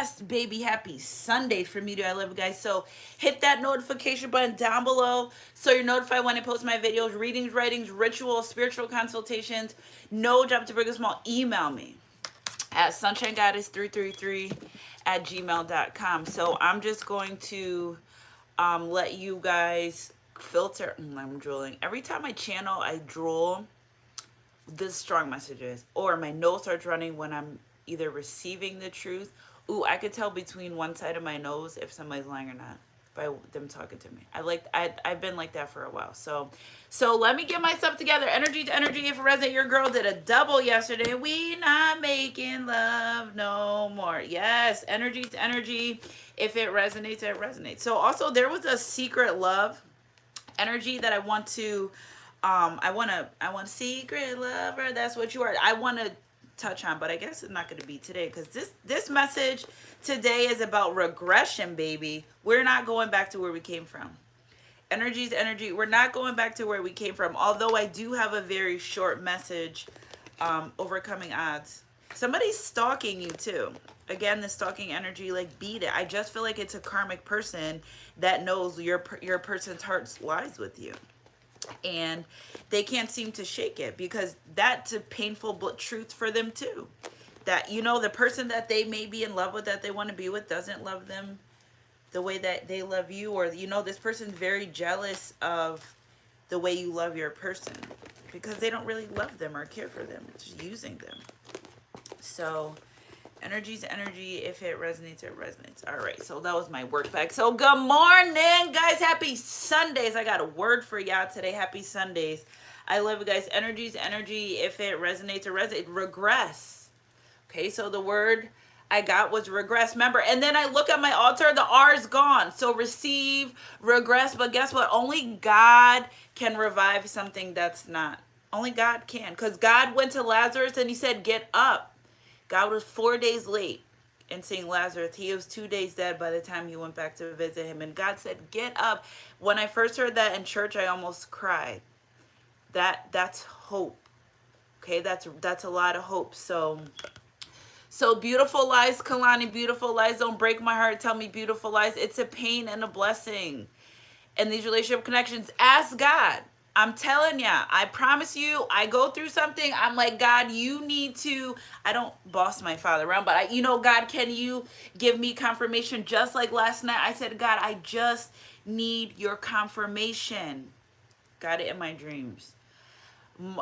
Yes, baby, happy Sunday from me to I love you guys. So hit that notification button down below so you're notified when I post my videos, readings, writings, rituals, spiritual consultations. No job to big or small. Email me at sunshinegoddess333 at gmail.com. So I'm just going to let you guys filter. I'm drooling. Every time I channel, I drool this strong messages, or my nose starts running when I'm either receiving the truth. Ooh, I could tell between one side of my nose if somebody's lying or not by them talking to me. I've been like that for a while. So let me get myself together. Energy to energy. If it resonates, your girl did a double yesterday. We not making love no more. Yes, energy to energy. If it resonates, it resonates. So also there was a secret love energy that I want to I want secret lover. That's what you are. I want to touch on, but I guess it's not going to be today because this message today is about regression, baby. We're not going back to where we came from. Energy's energy. We're not going back to where we came from. Although I do have a very short message, overcoming odds. Somebody's stalking you too. Again, the stalking energy, like, beat it. I just feel like it's a karmic person that knows your person's heart lies with you, and they can't seem to shake it because that's a painful truth for them too. That, the person that they may be in love with, that they want to be with, doesn't love them the way that they love you, or this person's very jealous of the way you love your person because they don't really love them or care for them. It's just using them. So energy's energy. If it resonates, it resonates. All right, so that was my work bag. So good morning, guys. Happy Sundays. I got a word for y'all today. Happy Sundays. I love you guys. Energy's energy. If it resonates, it resonates. Regress. Okay, so the word I got was regress. Remember, and then I look at my altar, the R is gone. So receive, regress. But guess what? Only God can revive something that's not. Only God can. Because God went to Lazarus and he said, get up. God was 4 days late in seeing Lazarus. He was 2 days dead by the time he went back to visit him. And God said, get up. When I first heard that in church, I almost cried. That's hope. Okay, that's a lot of hope. So beautiful lies, Kalani, beautiful lies. Don't break my heart. Tell me beautiful lies. It's a pain and a blessing. And these relationship connections, ask God. I'm telling ya, I promise you, I go through something, I'm like, God, you need to, I don't boss my father around, but God, can you give me confirmation? Just like last night, I said, God, I just need your confirmation. Got it in my dreams.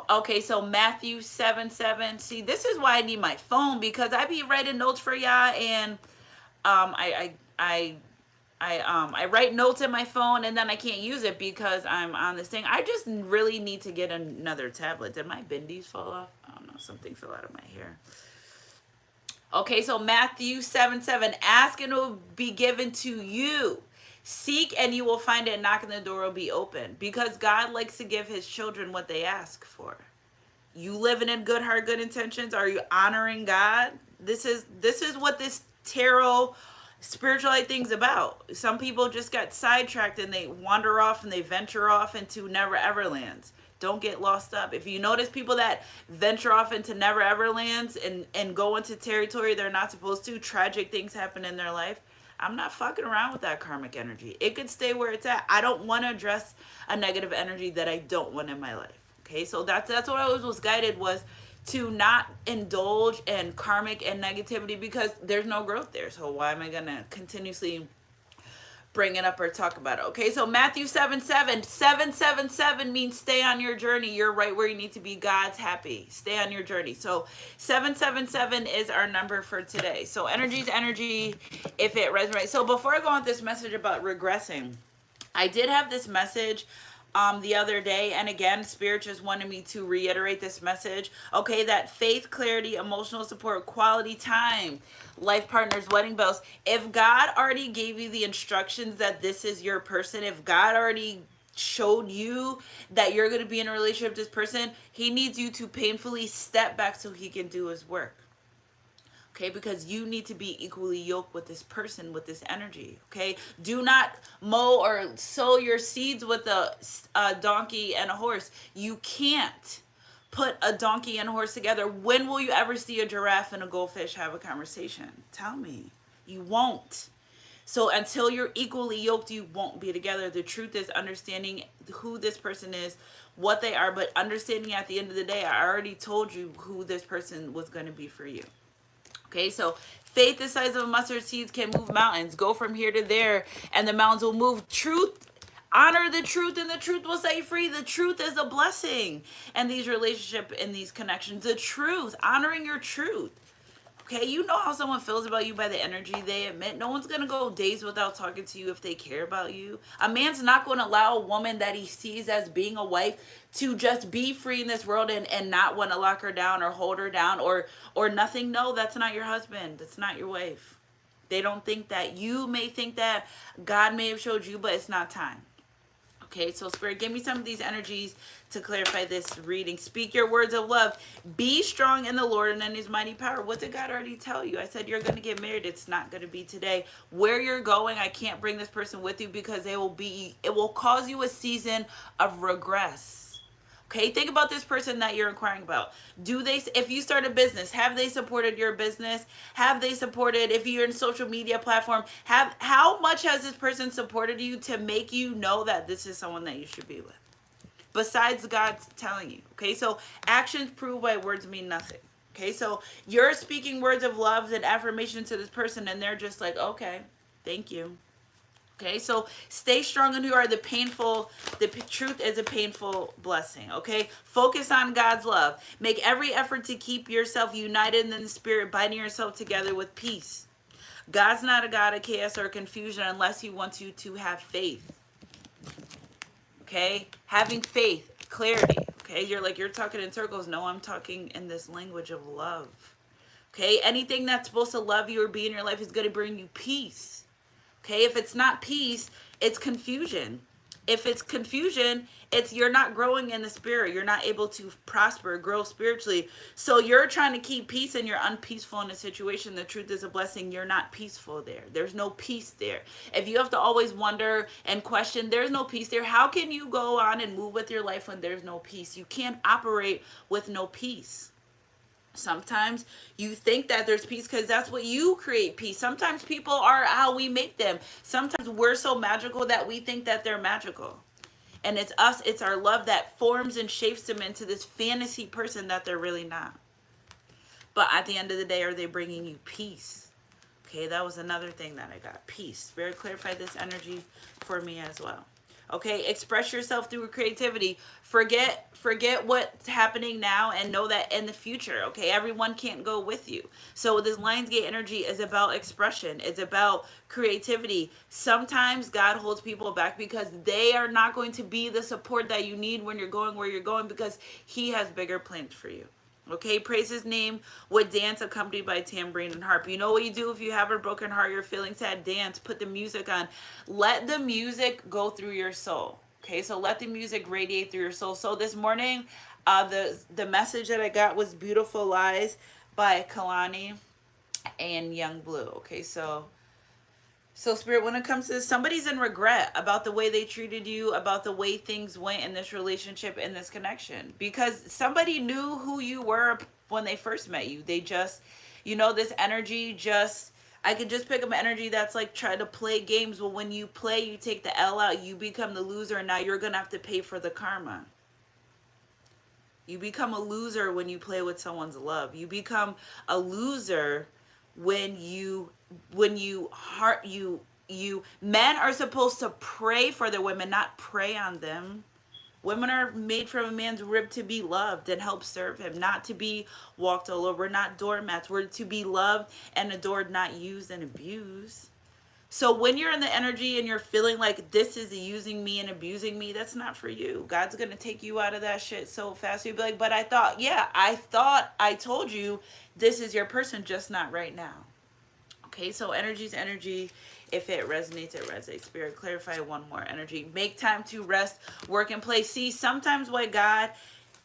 Okay, so Matthew 7:7. See, this is why I need my phone, because I be writing notes for y'all, and I write notes in my phone and then I can't use it because I'm on this thing. I just really need to get another tablet. Did my bendies fall off? I don't know. Something fell out of my hair. Okay, so Matthew 7:7. Ask and it will be given to you. Seek and you will find it. Knock and the door will be open. Because God likes to give his children what they ask for. You living in good heart, good intentions? Are you honoring God? This is what this tarot spirituality thing's about. Some people just got sidetracked and they wander off and they venture off into never ever lands. Don't get lost up. If you notice people that venture off into never ever lands and go into territory they're not supposed to, tragic things happen in their life. I'm not fucking around with that karmic energy. It could stay where it's at. I don't want to address a negative energy that I don't want in my life. Okay, so that's what I was guided, was to not indulge in karmic and negativity because there's no growth there. So why am I going to continuously bring it up or talk about it? Okay, so Matthew 7:7. 777 means stay on your journey. You're right where you need to be. God's happy. Stay on your journey. So 777 is our number for today. So energy's energy if it resonates. So before I go on with this message about regressing, I did have this message the other day, and again, Spirit just wanted me to reiterate this message. Okay, that faith, clarity, emotional support, quality time, life partners, wedding bells. If God already gave you the instructions that this is your person, if God already showed you that you're going to be in a relationship with this person, he needs you to painfully step back so he can do his work. Okay, because you need to be equally yoked with this person, with this energy. Okay, do not mow or sow your seeds with a donkey and a horse. You can't put a donkey and a horse together. When will you ever see a giraffe and a goldfish have a conversation? Tell me. You won't. So until you're equally yoked, you won't be together. The truth is understanding who this person is, what they are, but understanding at the end of the day, I already told you who this person was going to be for you. Okay, so faith the size of a mustard seed can move mountains. Go from here to there, and the mountains will move. Truth, honor the truth, and the truth will set you free. The truth is a blessing. And these relationships and these connections, the truth, honoring your truth. Okay, you know how someone feels about you by the energy they emit. No one's going to go days without talking to you if they care about you. A man's not going to allow a woman that he sees as being a wife to just be free in this world and not want to lock her down or hold her down or nothing. No, that's not your husband. That's not your wife. They don't think that. You may think that. God may have showed you, but it's not time. Okay, so Spirit, give me some of these energies to clarify this reading. Speak your words of love. Be strong in the Lord and in his mighty power. What did God already tell you? I said you're going to get married. It's not going to be today. Where you're going, I can't bring this person with you because it will cause you a season of regress. Okay, think about this person that you're inquiring about. If you start a business, have they supported your business? Have they supported, if you're in social media platform, how much has this person supported you to make you know that this is someone that you should be with? Besides God telling you. Okay, so actions prove why words mean nothing. Okay, so you're speaking words of love and affirmation to this person and they're just like, okay, thank you. Okay, so stay strong in who you are. The truth is a painful blessing. Okay, focus on God's love. Make every effort to keep yourself united in the spirit, binding yourself together with peace. God's not a God of chaos or confusion unless he wants you to have faith. Okay, having faith, clarity. Okay, you're talking in circles. No, I'm talking in this language of love. Okay, anything that's supposed to love you or be in your life is going to bring you peace. Okay, if it's not peace, it's confusion. If it's confusion, it's you're not growing in the spirit. You're not able to prosper, grow spiritually. So you're trying to keep peace and you're unpeaceful in a situation. The truth is a blessing. You're not peaceful there. There's no peace there. If you have to always wonder and question, there's no peace there. How can you go on and move with your life when there's no peace? You can't operate with no peace. Sometimes you think that there's peace because that's what you create peace. Sometimes people are how we make them. Sometimes we're so magical that we think that they're magical. And it's us, it's our love that forms and shapes them into this fantasy person that they're really not. But at the end of the day, are they bringing you peace? Okay, that was another thing that I got. Peace. Spirit, clarify this energy for me as well. Okay, express yourself through creativity. Forget what's happening now and know that in the future, okay, everyone can't go with you. So this Lionsgate energy is about expression. It's about creativity. Sometimes God holds people back because they are not going to be the support that you need when you're going where you're going because he has bigger plans for you. Okay, praise his name with dance accompanied by tambourine and harp. You know what you do if you have a broken heart, you're feeling sad? Dance, put the music on. Let the music go through your soul. Okay, so let the music radiate through your soul. So this morning, the message that I got was Beautiful Lies by Kalani and Young Blue. Okay, so Spirit, when it comes to this, somebody's in regret about the way they treated you, about the way things went in this relationship, in this connection. Because somebody knew who you were when they first met you. They just, this energy I could just pick up energy that's like try to play games. Well, when you play, you take the L out, you become the loser, and now you're going to have to pay for the karma. You become a loser when you play with someone's love. You become a loser when men are supposed to pray for their women, not prey on them. Women are made from a man's rib to be loved and help serve him, not to be walked all over. We're not doormats. We're to be loved and adored, not used and abused. So when you're in the energy and you're feeling like this is using me and abusing me, that's not for you. God's going to take you out of that shit so fast. You'll be like, but I thought I told you this is your person, just not right now. Okay, so energy's energy. If it resonates, it resonates. Spirit, clarify one more energy. Make time to rest, work, and play. See, sometimes why God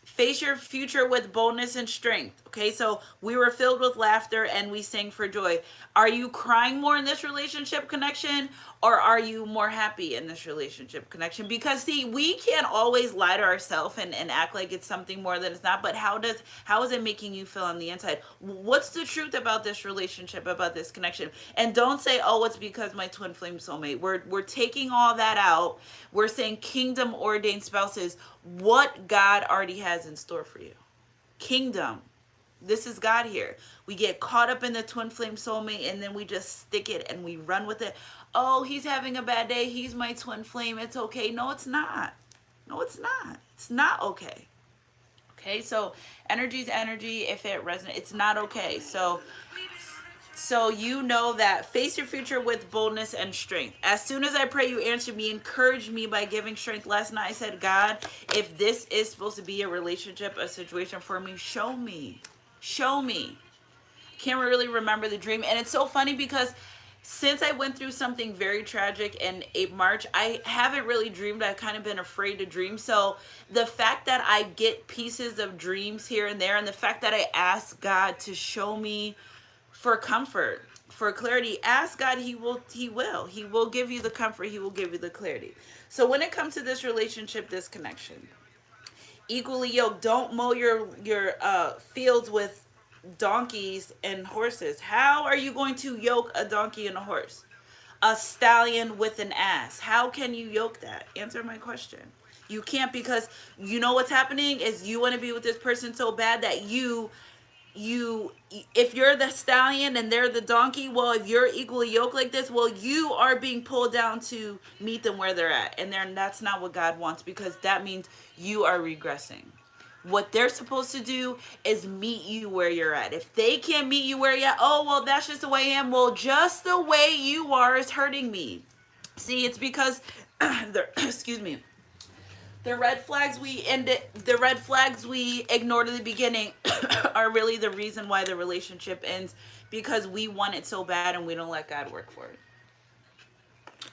Face your future with boldness and strength. Okay, so we were filled with laughter and we sang for joy. Are you crying more in this relationship connection, or are you more happy in this relationship connection? Because see, we can't always lie to ourselves and act like it's something more than it's not. But how is it making you feel on the inside? What's the truth about this relationship, about this connection? And don't say, oh, it's because my twin flame soulmate. We're taking all that out. We're saying kingdom ordained spouses, what God already has in store for you. Kingdom. This is God here. We get caught up in the twin flame soulmate and then we just stick it and we run with it. Oh, he's having a bad day. He's my twin flame. It's okay. No, it's not. No, it's not. It's not okay. Okay, so energy is energy. If it resonates, it's not okay. So you know that face your future with boldness and strength. As soon as I pray, you answer me, encourage me by giving strength. Last night I said, God, if this is supposed to be a relationship, a situation for me, show me. Show me. Can't really remember the dream. And it's so funny because since I went through something very tragic in March, I haven't really dreamed. I've kind of been afraid to dream. So the fact that I get pieces of dreams here and there, and the fact that I ask God to show me for comfort, for clarity, ask God, he will give you the comfort, he will give you the clarity. So when it comes to this relationship, this connection, equally yoked, don't mow your fields with donkeys and horses. How are you going to yoke a donkey and a horse? A stallion with an ass. How can you yoke that? Answer my question. You can't, because you know what's happening is you want to be with this person so bad that you if you're the stallion and they're the donkey, well, if you're equally yoked like this, well, you are being pulled down to meet them where they're at, and that's not what God wants, because that means you are regressing. What they're supposed to do is meet you where you're at. If they can't meet you where you're at, oh, well, that's just the way I am. Well, just the way you are is hurting me. See, it's because excuse me, the red flags we ignored in the beginning are really the reason why the relationship ends, because we want it so bad and we don't let God work for it.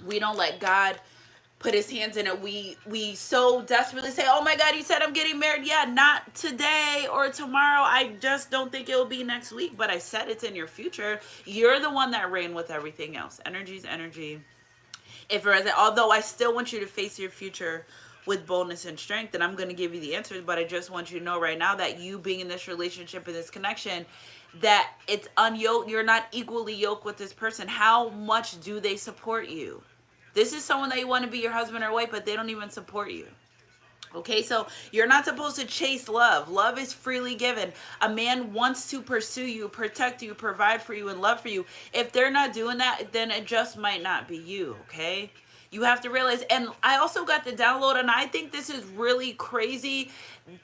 We don't let God put his hands in it. We so desperately say, oh my God, he said I'm getting married. Yeah, not today or tomorrow. I just don't think it will be next week, but I said it's in your future. You're the one that ran with everything else. Energy's energy. If it resonates, although I still want you to face your future with boldness and strength, and I'm going to give you the answers, but I just want you to know right now that you being in this relationship, in this connection, that it's unyoked. You're not equally yoked with this person. How much do they support you? This is someone that you want to be your husband or wife, but they don't even support you. Okay, so you're not supposed to chase love. Love is freely given. A man wants to pursue you, protect you, provide for you, and love for you. If they're not doing that, then it just might not be you, okay? You have to realize, and I also got the download, and I think this is really crazy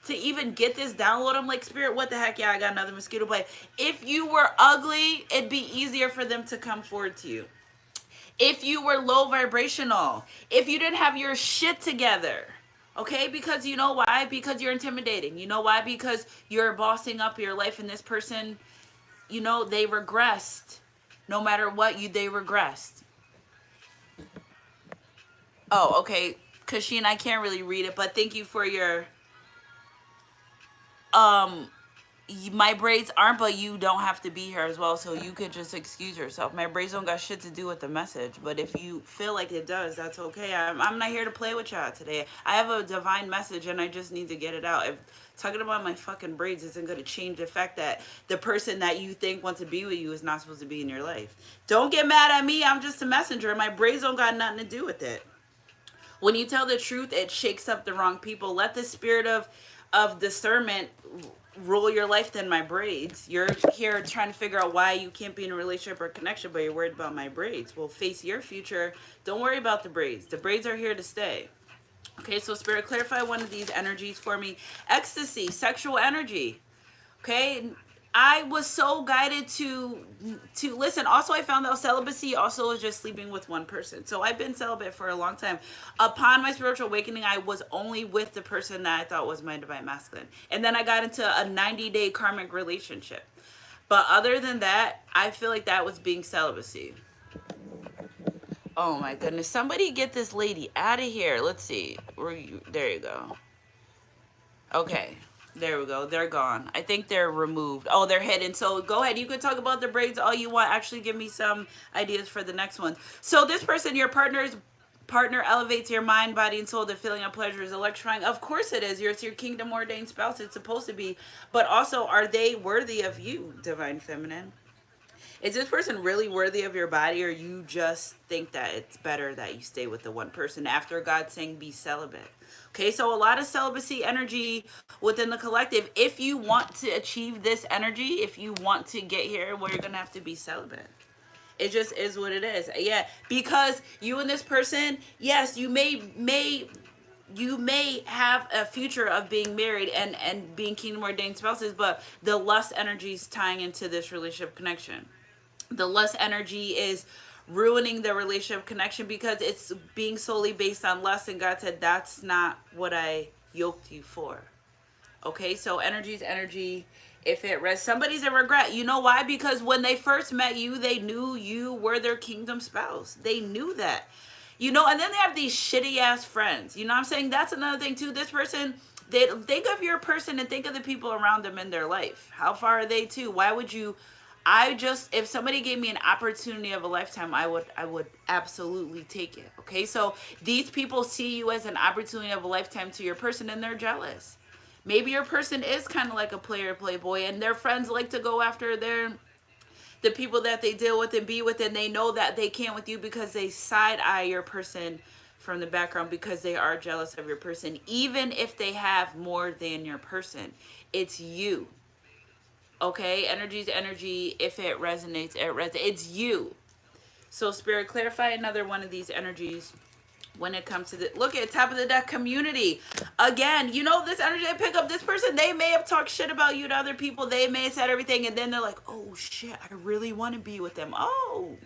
to even get this download. I'm like, Spirit, what the heck? Yeah, I got another mosquito bite. If you were ugly, it'd be easier for them to come forward to you. If you were low vibrational, if you didn't have your shit together, okay? Because you know why? Because you're intimidating. You know why? Because you're bossing up your life, and this person, you know, they regressed. No matter what, they regressed. Oh, okay. Kasheen, I can't really read it, but thank you for your my braids aren't, but you don't have to be here as well, so you could just excuse yourself. My braids don't got shit to do with the message, but if you feel like it does, that's okay. I'm not here to play with y'all today. I have a divine message and I just need to get it out. If talking about my fucking braids isn't going to change the fact that the person that you think wants to be with you is not supposed to be in your life. Don't get mad at me. I'm just a messenger. My braids don't got nothing to do with it. When you tell the truth, it shakes up the wrong people. Let the spirit of discernment rule your life than my braids. You're here trying to figure out why you can't be in a relationship or connection, but you're worried about my braids. Well, face your future. Don't worry about the braids. The braids are here to stay. Okay, so Spirit, clarify one of these energies for me. Ecstasy, sexual energy. Okay, I was so guided to listen. Also, I found out celibacy also is just sleeping with one person. So I've been celibate for a long time. Upon my spiritual awakening, I was only with the person that I thought was my divine masculine. And then I got into a 90-day karmic relationship. But other than that, I feel like that was being celibacy. Oh my goodness. Somebody get this lady out of here. Let's see. There you go. Okay. There we go. They're gone. I think they're removed. Oh, they're hidden. So go ahead. You could talk about the braids all you want. Actually, give me some ideas for the next one. So this person, your partner elevates your mind, body, and soul. The feeling of pleasure is electrifying. Of course it is. It's your kingdom ordained spouse. It's supposed to be. But also, are they worthy of you, divine feminine? Is this person really worthy of your body, or you just think that it's better that you stay with the one person after God saying be celibate? Okay, so a lot of celibacy energy within the collective. If you want to achieve this energy, if you want to get here, well, you're gonna have to be celibate. It just is what it is. Yeah, because you and this person, yes, you may have a future of being married and being kingdom ordained spouses, but the lust energy is tying into this relationship connection. The lust energy is ruining the relationship connection because it's being solely based on lust, and God said that's not what I yoked you for. Okay, so energy is energy. If it rests, somebody's a regret. You know why? Because when they first met you, they knew you were their kingdom spouse. They knew that. And then they have these shitty ass friends. You know what I'm saying? That's another thing too. This person, they think of your person and think of the people around them in their life. How far are they too? Why would you? If somebody gave me an opportunity of a lifetime, I would absolutely take it. Okay, so these people see you as an opportunity of a lifetime to your person, and they're jealous. Maybe your person is kind of like a player playboy, and their friends like to go after the people that they deal with and be with, and they know that they can't with you because they side eye your person from the background because they are jealous of your person, even if they have more than your person. It's you. Okay, energy is energy. If it resonates, it resonates. It's you. So Spirit, clarify another one of these energies when it comes to the look at top of the deck, community. Again, this energy I pick up, this person, they may have talked shit about you to other people, they may have said everything, and then they're like, oh shit, I really want to be with them. Oh,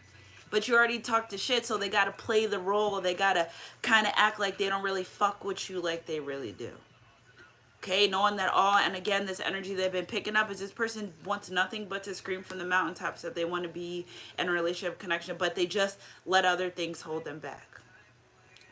but you already talked to shit, so they got to play the role. They got to kind of act like they don't really fuck with you like they really do. Okay, knowing that all, and again, this energy they've been picking up is this person wants nothing but to scream from the mountaintops that they want to be in a relationship connection, but they just let other things hold them back.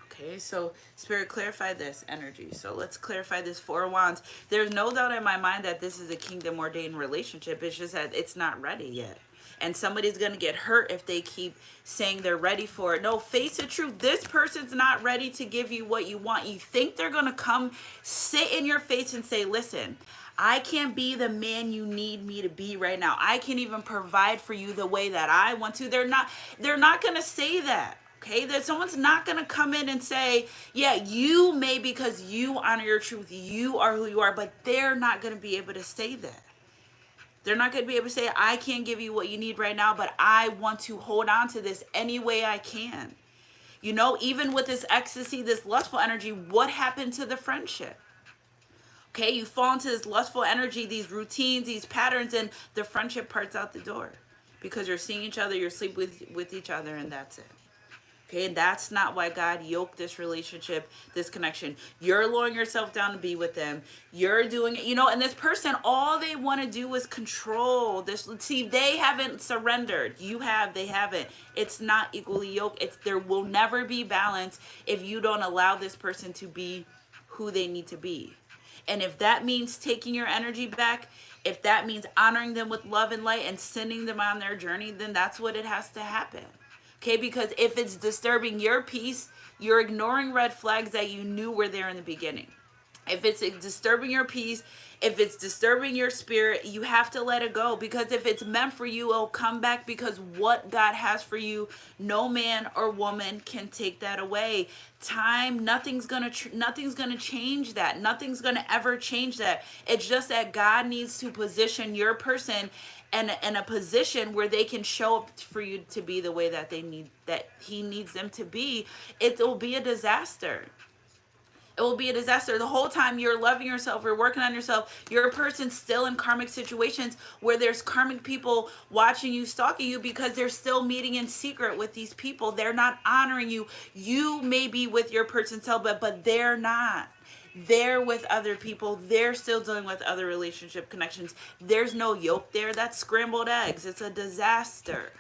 Okay, so Spirit, clarify this energy. So let's clarify this Four of Wands. There's no doubt in my mind that this is a kingdom ordained relationship. It's just that it's not ready yet. And somebody's going to get hurt if they keep saying they're ready for it. No, face the truth. This person's not ready to give you what you want. You think they're going to come sit in your face and say, listen, I can't be the man you need me to be right now. I can't even provide for you the way that I want to. They're not going to say that. Okay, that someone's not going to come in and say, yeah, you may, because you honor your truth, you are who you are, but they're not going to be able to say that. They're not going to be able to say, I can't give you what you need right now, but I want to hold on to this any way I can. Even with this ecstasy, this lustful energy, what happened to the friendship? Okay, you fall into this lustful energy, these routines, these patterns, and the friendship part's out the door. Because you're seeing each other, you're sleeping with each other, and that's it. Okay, and that's not why God yoked this relationship, this connection. You're lowering yourself down to be with them. You're doing it, and this person, all they want to do is control this. See, they haven't surrendered. They haven't. It's not equally yoked. There will never be balance if you don't allow this person to be who they need to be. And if that means taking your energy back, if that means honoring them with love and light and sending them on their journey, then that's what it has to happen. Okay, because if it's disturbing your peace, you're ignoring red flags that you knew were there in the beginning. If it's disturbing your peace, if it's disturbing your spirit, you have to let it go. Because if it's meant for you, it'll come back, because what God has for you, no man or woman can take that away. Time, nothing's gonna change that. Nothing's gonna ever change that. It's just that God needs to position your person in a position where they can show up for you to be the way that he needs them to be. It will be a disaster. It will be a disaster. The whole time you're loving yourself, you're working on yourself, you're a person still in karmic situations where there's karmic people watching you, stalking you, because they're still meeting in secret with these people. They're not honoring you. You may be with your person celibate, but they're not. They're with other people. They're still dealing with other relationship connections. There's no yoke there. That's scrambled eggs. It's a disaster.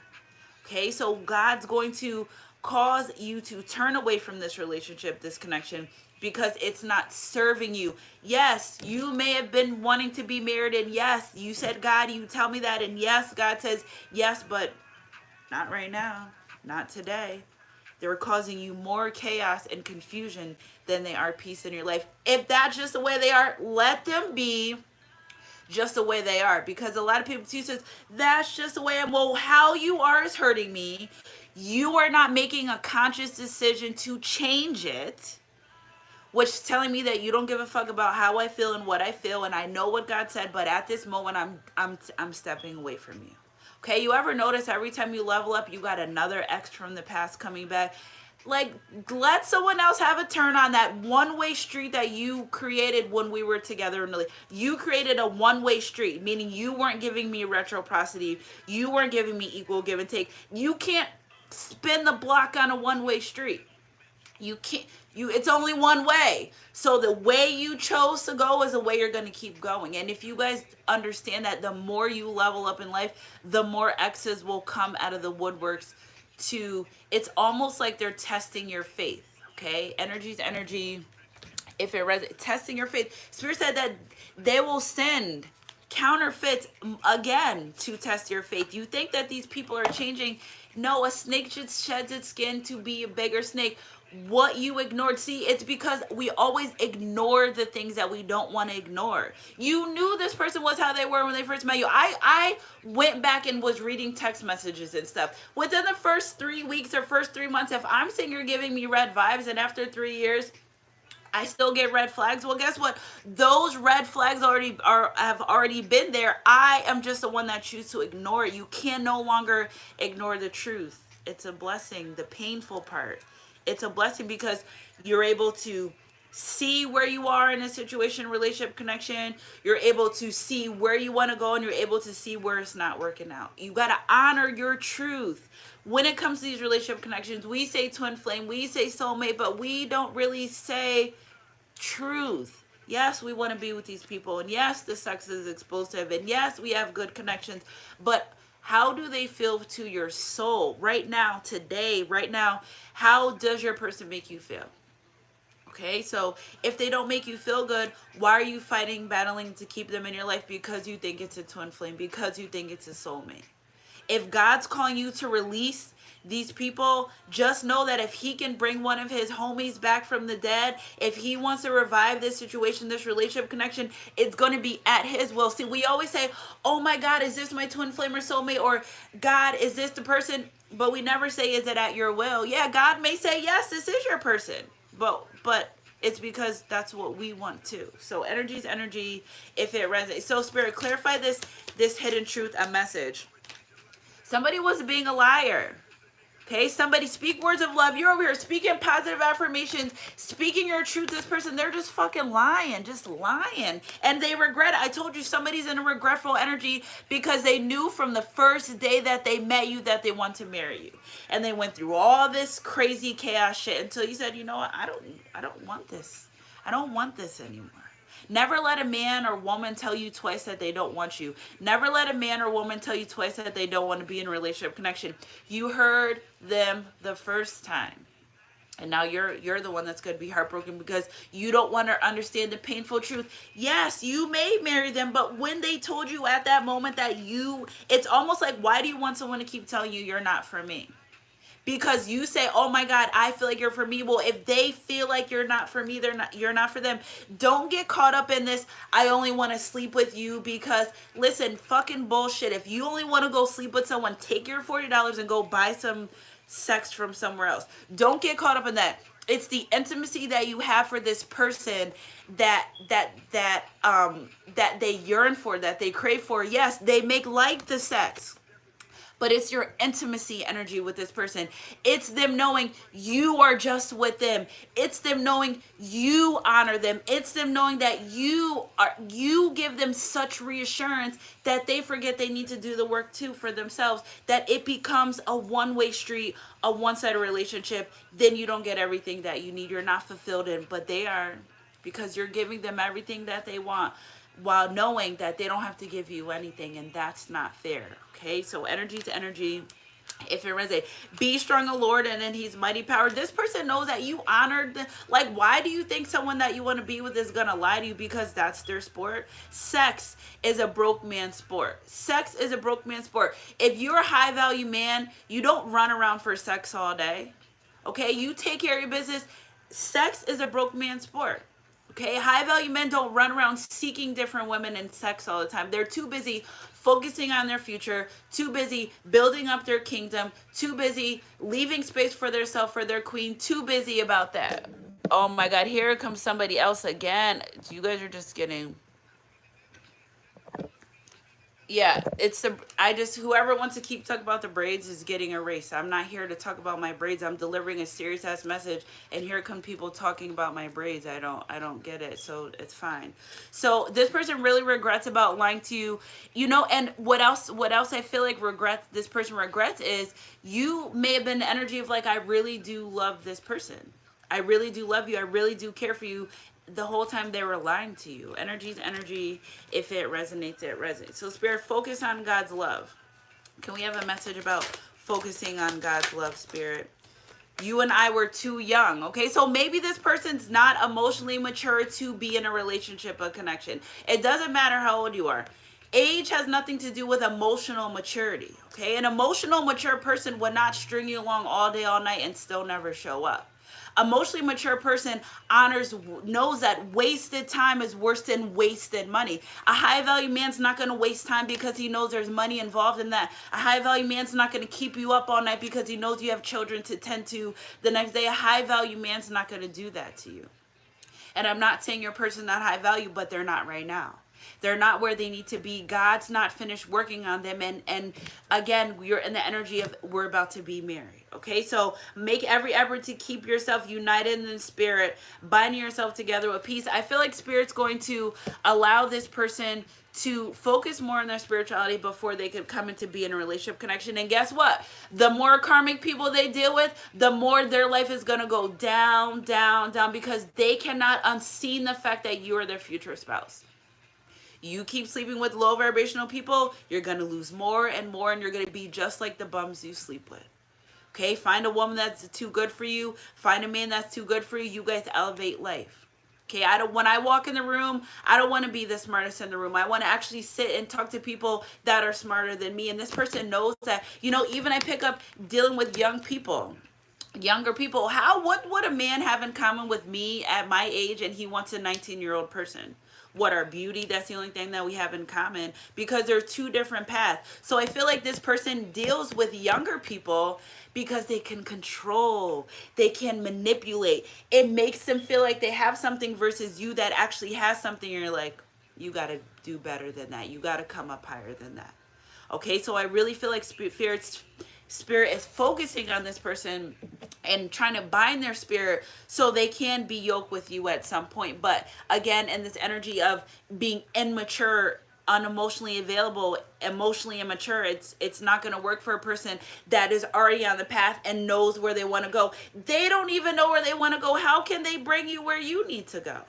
Okay, so God's going to cause you to turn away from this relationship, this connection, because it's not serving you. Yes, you may have been wanting to be married, and yes, you said, God, you tell me that, and yes, God says, yes, but not right now, not today. They're causing you more chaos and confusion than they are peace in your life. If that's just the way they are, let them be just the way they are. Because a lot of people too says, that's just the way I'm. Well, how you are is hurting me. You are not making a conscious decision to change it, which is telling me that you don't give a fuck about how I feel and what I feel, and I know what God said, but at this moment I'm stepping away from you. Okay, you ever notice every time you level up, you got another ex from the past coming back? Like, let someone else have a turn on that one-way street that you created when we were together. You created a one-way street, meaning you weren't giving me reciprocity. You weren't giving me equal give and take. You can't spin the block on a one-way street. You can't, it's only one way. So the way you chose to go is the way you're going to keep going. And if you guys understand that, the more you level up in life, the more exes will come out of the woodworks. It's almost like they're testing your faith. Okay, energy's energy. If it testing your faith, Spirit said that they will send counterfeits again to test your faith. You think that these people are changing? No, a snake just sheds its skin to be a bigger snake. What you ignored, see, it's because we always ignore the things that we don't want to ignore. You knew this person was how they were when they first met you. I went back and was reading text messages and stuff. Within the first 3 weeks or first 3 months, if I'm saying you're giving me red vibes, and after 3 years I still get red flags, well, guess what? Those red flags have already been there. I am just the one that chooses to ignore it. You can no longer ignore the truth. It's a blessing, the painful part. It's a blessing because you're able to see where you are in a situation, relationship, connection. You're able to see where you want to go, and you're able to see where it's not working out. You got to honor your truth. When it comes to these relationship connections, we say twin flame, we say soulmate, but we don't really say truth. Yes, we want to be with these people, and yes, the sex is explosive, and yes, we have good connections, but how do they feel to your soul right now, today, right now? How does your person make you feel? Okay, so if they don't make you feel good, why are you fighting, battling to keep them in your life? Because you think it's a twin flame, because you think it's a soulmate. If God's calling you to release these people, just know that if he can bring one of his homies back from the dead, if he wants to revive this situation, this relationship connection, it's going to be at his will. See, we always say, oh my God, is this my twin flame or soulmate? Or God, is this the person? But we never say, is it at your will? Yeah, God may say, yes, this is your person. But it's because that's what we want too. So energy is energy if it resonates. So Spirit, clarify this hidden truth, a message. Somebody was being a liar. Okay, somebody speak words of love. You're over here speaking positive affirmations, speaking your truth. This person, they're just fucking lying, just lying. And they regret it. I told you somebody's in a regretful energy because they knew from the first day that they met you that they want to marry you. And they went through all this crazy chaos shit until you said, you know what, I don't want this. I don't want this anymore. Never let a man or woman tell you twice that they don't want you. Never let a man or woman tell you twice that they don't want to be in a relationship connection. You heard them the first time. And now you're the one that's going to be heartbroken because you don't want to understand the painful truth. Yes, you may marry them, but when they told you at that moment that it's almost like, why do you want someone to keep telling you you're not for me? Because you say, oh my God, I feel like you're for me. Well, if they feel like you're not for me, you're not for them. Don't get caught up in this, I only want to sleep with you because, listen, fucking bullshit. If you only want to go sleep with someone, take your $40 and go buy some sex from somewhere else. Don't get caught up in that. It's the intimacy that you have for this person that they yearn for, that they crave for. Yes, they make like the sex, but it's your intimacy energy with this person. It's them knowing you are just with them. It's them knowing you honor them. It's them knowing that you give them such reassurance that they forget they need to do the work too for themselves, that it becomes a one-way street, a one-sided relationship. Then you don't get everything that you need. You're not fulfilled in, but they are, because you're giving them everything that they want, while knowing that they don't have to give you anything, and that's not fair. Okay, so energy to energy. If it resonates, be strong, O Lord, and in His mighty power. This person knows that you honored the, like, why do you think someone that you want to be with is gonna lie to you? Because that's their sport. Sex is a broke man sport. Sex is a broke man sport. If you're a high value man, you don't run around for sex all day. Okay, you take care of your business. Sex is a broke man sport. Okay, high value men don't run around seeking different women and sex all the time. They're too busy focusing on their future, too busy building up their kingdom, too busy leaving space for their self, for their queen, too busy about that. Oh my God, here comes somebody else again. You guys are just getting, yeah, it's the, I just, whoever wants to keep talking about the braids is getting erased. I'm not here to talk about my braids. I'm delivering a serious ass message, and here come people talking about my braids. I don't get it. So it's fine. So this person really regrets about lying to you, you know. And what else I feel like regrets, this person regrets, is you may have been the energy of like, I really do love this person. I really do love you. I really do care for you. The whole time they were lying to you. Energy's energy. If it resonates, it resonates. So Spirit, focus on God's love. Can we have a message about focusing on God's love, Spirit? You and I were too young. Okay, so maybe this person's not emotionally mature to be in a relationship, a connection. It doesn't matter how old you are. Age has nothing to do with emotional maturity. Okay, an emotional mature person would not string you along all day, all night, and still never show up. Emotionally mature person knows that wasted time is worse than wasted money. A high value man's not going to waste time because he knows there's money involved in that. A high value man's not going to keep you up all night because he knows you have children to tend to the next day. A high value man's not going to do that to you. And I'm not saying your person's not high value, but they're not right now. They're not where they need to be. God's not finished working on them. And again, you're in the energy of we're about to be married. Okay, so make every effort to keep yourself united in the spirit, binding yourself together with peace. I feel like Spirit's going to allow this person to focus more on their spirituality before they could come into be in a relationship connection. And guess what? The more karmic people they deal with, the more their life is going to go down, down, down, because they cannot unseen the fact that you are their future spouse. You keep sleeping with low vibrational people, you're going to lose more and more, and you're going to be just like the bums you sleep with. Okay, find a woman that's too good for you. Find a man that's too good for you. You guys elevate life. Okay, when I walk in the room, I don't want to be the smartest in the room. I want to actually sit and talk to people that are smarter than me. And this person knows that, you know, even I pick up dealing with young people, younger people. What would a man have in common with me at my age and he wants a 19-year-old person? What, our beauty? That's the only thing that we have in common, because they're two different paths. So I feel like this person deals with younger people because they can control, they can manipulate. It makes them feel like they have something versus you that actually has something. And you're like, you got to do better than that. You got to come up higher than that. Okay, so I really feel like Spirit is focusing on this person and trying to bind their spirit so they can be yoked with you at some point. But again, in this energy of being immature, unemotionally available, emotionally immature, it's not going to work for a person that is already on the path and knows where they want to go. They don't even know where they want to go. How can they bring you where you need to go?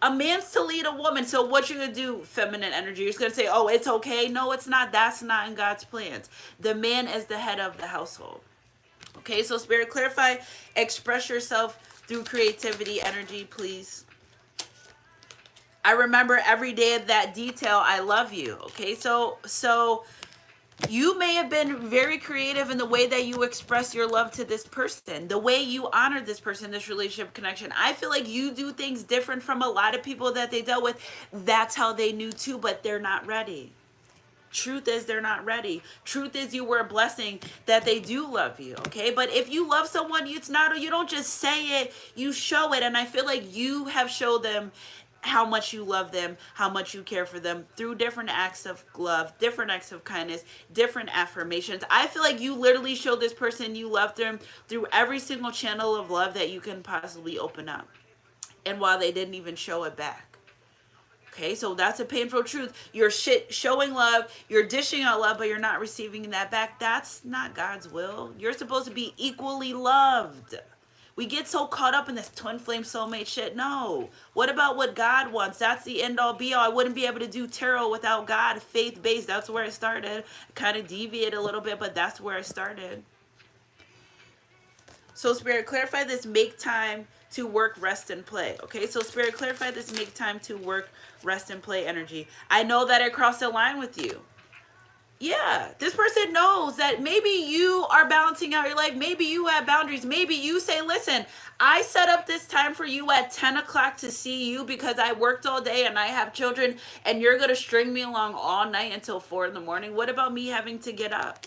A man's to lead a woman. So what you're going to do, feminine energy, you're just going to say, oh, it's okay. No, it's not. That's not in God's plans. The man is the head of the household. Okay, so Spirit, clarify, express yourself through creativity, energy, please. I remember every day of that detail. I love you. Okay, so you may have been very creative in the way that you express your love to this person, the way you honor this person, this relationship connection. I feel like you do things different from a lot of people that they dealt with. That's how they knew too, but they're not ready. Truth is, they're not ready. Truth is, you were a blessing that they do love you, okay? But if you love someone, you don't just say it, you show it. And I feel like you have showed them how much you love them, how much you care for them through different acts of love, different acts of kindness, different affirmations. I feel like you literally showed this person you love them through every single channel of love that you can possibly open up. And while they didn't even show it back. Okay, so that's a painful truth. You're showing love, you're dishing out love, but you're not receiving that back. That's not God's will. You're supposed to be equally loved. We get so caught up in this twin flame soulmate shit. No. What about what God wants? That's the end all be all. I wouldn't be able to do tarot without God, faith based. That's where it started. Kind of deviate a little bit, but that's where it started. So Spirit, clarify this, make time to work, rest, and play. Okay, so Spirit, clarify this, make time to work, rest, and play energy. I know that it crossed the line with you. Yeah, this person knows that maybe you are balancing out your life. Maybe you have boundaries. Maybe you say, listen, I set up this time for you at 10 o'clock to see you because I worked all day and I have children, and you're going to string me along all night until 4 in the morning. What about me having to get up?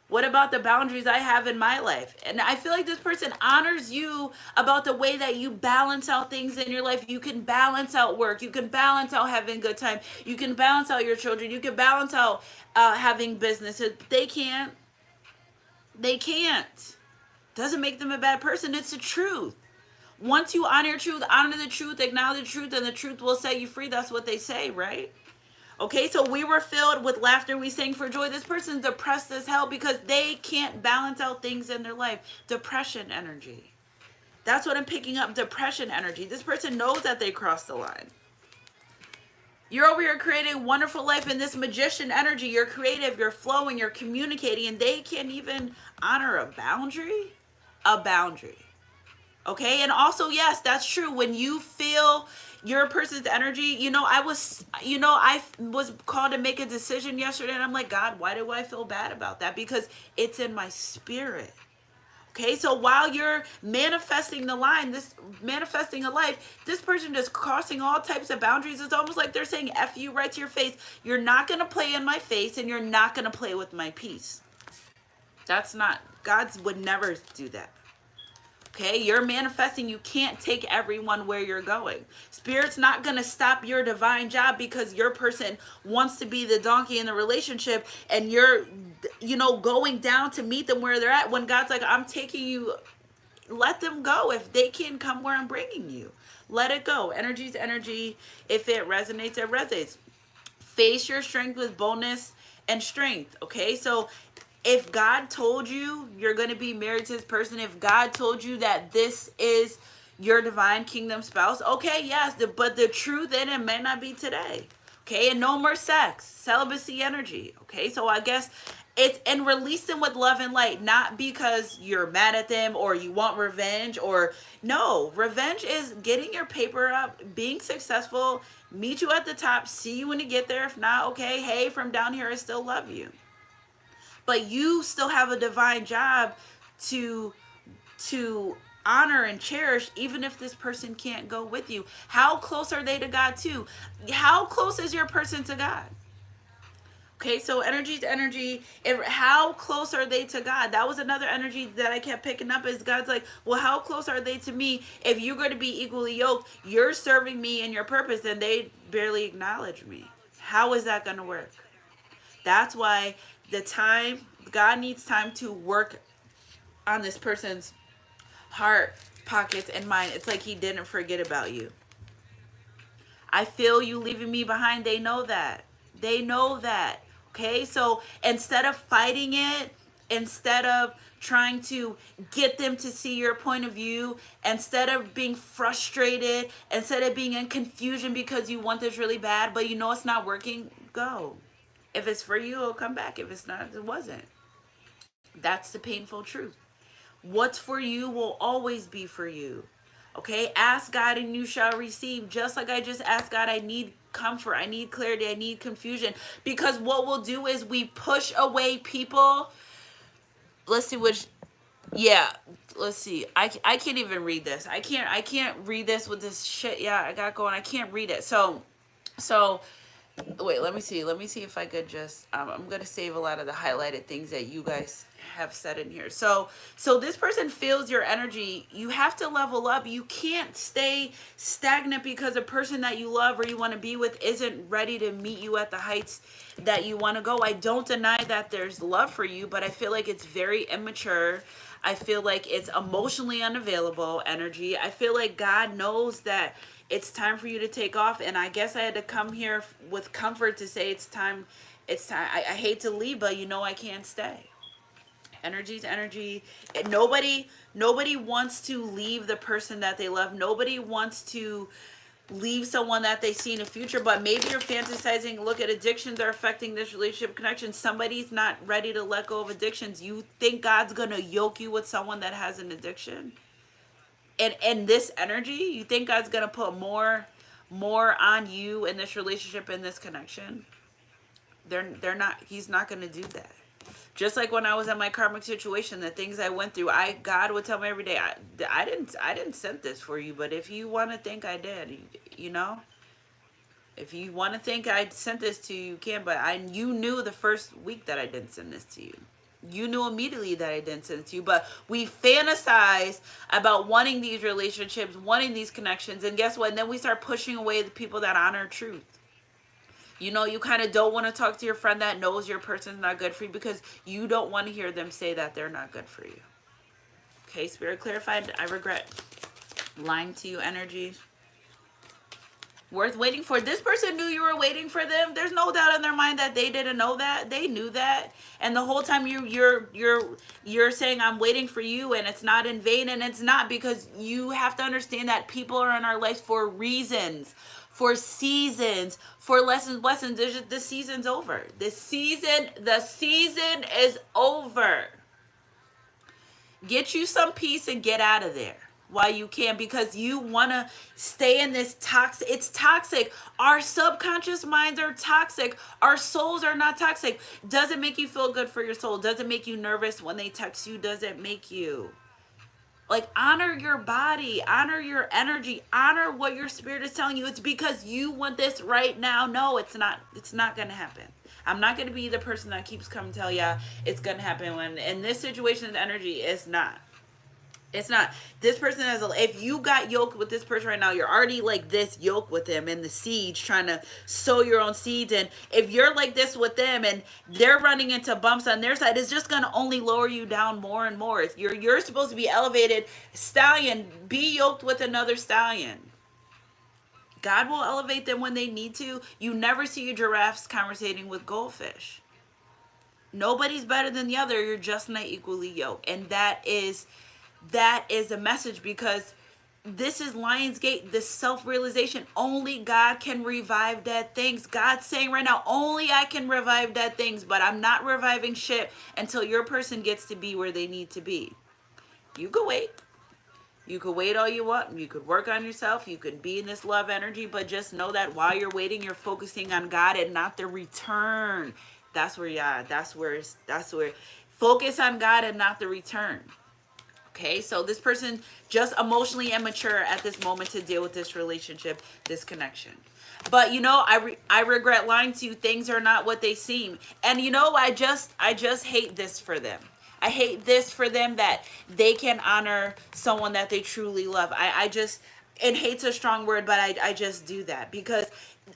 What about the boundaries I have in my life? And I feel like this person honors you about the way that you balance out things in your life. You can balance out work. You can balance out having a good time. You can balance out your children. You can balance out having businesses. They can't. They can't. Doesn't make them a bad person. It's the truth. Once you honor your truth, honor the truth, acknowledge the truth, and the truth will set you free. That's what they say, right? Okay, so we were filled with laughter. We sang for joy. This person's depressed as hell because they can't balance out things in their life. Depression energy. That's what I'm picking up. Depression energy. This person knows that they crossed the line. You're over here creating a wonderful life in this magician energy. You're creative, you're flowing, you're communicating, and they can't even honor a boundary. A boundary. Okay, and also, yes, that's true. When you feel your person's energy, I was called to make a decision yesterday, and I'm like, God, why do I feel bad about that? Because it's in my spirit. Okay, so while you're manifesting the line, this manifesting a life, this person just crossing all types of boundaries. It's almost like they're saying F you right to your face. You're not going to play in my face, and you're not going to play with my peace. That's not, God would never do that. Okay, you're manifesting. You can't take everyone where you're going. Spirit's not going to stop your divine job because your person wants to be the donkey in the relationship, and you're, going down to meet them where they're at. When God's like, I'm taking you, let them go. If they can't come where I'm bringing you, let it go. Energy's energy. If it resonates, it resonates. Face your strength with boldness and strength. Okay, so if God told you you're going to be married to this person, if God told you that this is your divine kingdom spouse, okay, yes, but the truth in it may not be today. Okay, and no more sex, celibacy energy. Okay, so I guess it's, and release them with love and light, not because you're mad at them or you want revenge, or no, revenge is getting your paper up, being successful, meet you at the top, see you when you get there. If not, okay, hey, from down here, I still love you. But you still have a divine job to honor and cherish, even if this person can't go with you. How close are they to God too? How close is your person to God? Okay, so energy to energy. How close are they to God? That was another energy that I kept picking up, is God's like, well, how close are they to me? If you're going to be equally yoked, you're serving me in your purpose, and they barely acknowledge me. How is that going to work? That's why God needs time to work on this person's heart, pockets, and mind. It's like he didn't forget about you. I feel you leaving me behind. They know that. They know that. Okay, so instead of fighting it, instead of trying to get them to see your point of view, instead of being frustrated, instead of being in confusion because you want this really bad, but you know it's not working, go. If it's for you, it'll come back. If it's not, it wasn't. That's the painful truth. What's for you will always be for you. Okay? Ask God and you shall receive. Just like I just asked God, I need comfort. I need clarity. I need confusion. Because what we'll do is we push away people. Let's see which... Yeah, let's see. I can't even read this. I can't read this with this shit. Yeah, I got going. I can't read it. So... Wait, let me see if I could just, I'm going to save a lot of the highlighted things that you guys have said in here. So this person feels your energy. You have to level up. You can't stay stagnant because a person that you love or you want to be with isn't ready to meet you at the heights that you want to go. I don't deny that there's love for you, but I feel like it's very immature. I feel like it's emotionally unavailable energy. I feel like God knows that it's time for you to take off, and I guess I had to come here with comfort to say it's time. I hate to leave, but I can't stay. Energy's energy. Nobody wants to leave the person that they love. Nobody wants to leave someone that they see in the future, but maybe you're fantasizing, look at addictions are affecting this relationship connection. Somebody's not ready to let go of addictions. You think God's gonna yoke you with someone that has an addiction? And this energy, you think God's gonna put more on you in this relationship, in this connection? They're not. He's not gonna do that. Just like when I was in my karmic situation, the things I went through, God would tell me every day, I didn't send this for you, but if you want to think I did, you know, if you want to think I sent this to you, you can. But you knew the first week that I didn't send this to you. You knew immediately that I didn't send it to you. But we fantasize about wanting these relationships, wanting these connections, and guess what? And then we start pushing away the people that honor truth. You know, you kind of don't want to talk to your friend that knows your person's not good for you because you don't want to hear them say that they're not good for you. Okay, Spirit clarified. I regret lying to you, energy. Worth waiting for. This person knew you were waiting for them. There's no doubt in their mind that they didn't know that. They knew that. And the whole time you're saying I'm waiting for you, and it's not in vain, and it's not, because you have to understand that people are in our lives for reasons, for seasons, for lessons. The season's over. The season is over. Get you some peace and get out of there while you can, because you want to stay in this toxic. It's toxic. Our subconscious minds are toxic. Our souls are not toxic. Does it make you feel good for your soul? Does it make you nervous when they text you? Does it make you like honor your body, honor your energy, honor what your spirit is telling you? It's because you want this right now. No, it's not going to happen. I'm not going to be the person that keeps coming to tell you it's going to happen when in this situation the energy is not. It's not. This person has if you got yoked with this person right now, you're already like this yoked with them in the seeds, trying to sow your own seeds. And if you're like this with them and they're running into bumps on their side, it's just going to only lower you down more and more. If you're supposed to be elevated, stallion, be yoked with another stallion. God will elevate them when they need to. You never see your giraffes conversating with goldfish. Nobody's better than the other. You're just not equally yoked. And that is a message, because this is Lionsgate, this self-realization. Only God can revive dead things. God's saying right now, only I can revive dead things, but I'm not reviving shit until your person gets to be where they need to be. You could wait. You could wait all you want. You could work on yourself. You could be in this love energy, but just know that while you're waiting, you're focusing on God and not the return. That's where, that's where focus on God and not the return. Okay, so this person just emotionally immature at this moment to deal with this relationship, this connection. But you know, I regret lying to you. Things are not what they seem. And you know, I just hate this for them. I hate this for them, that they can honor someone that they truly love. And hate's a strong word, but I just do that because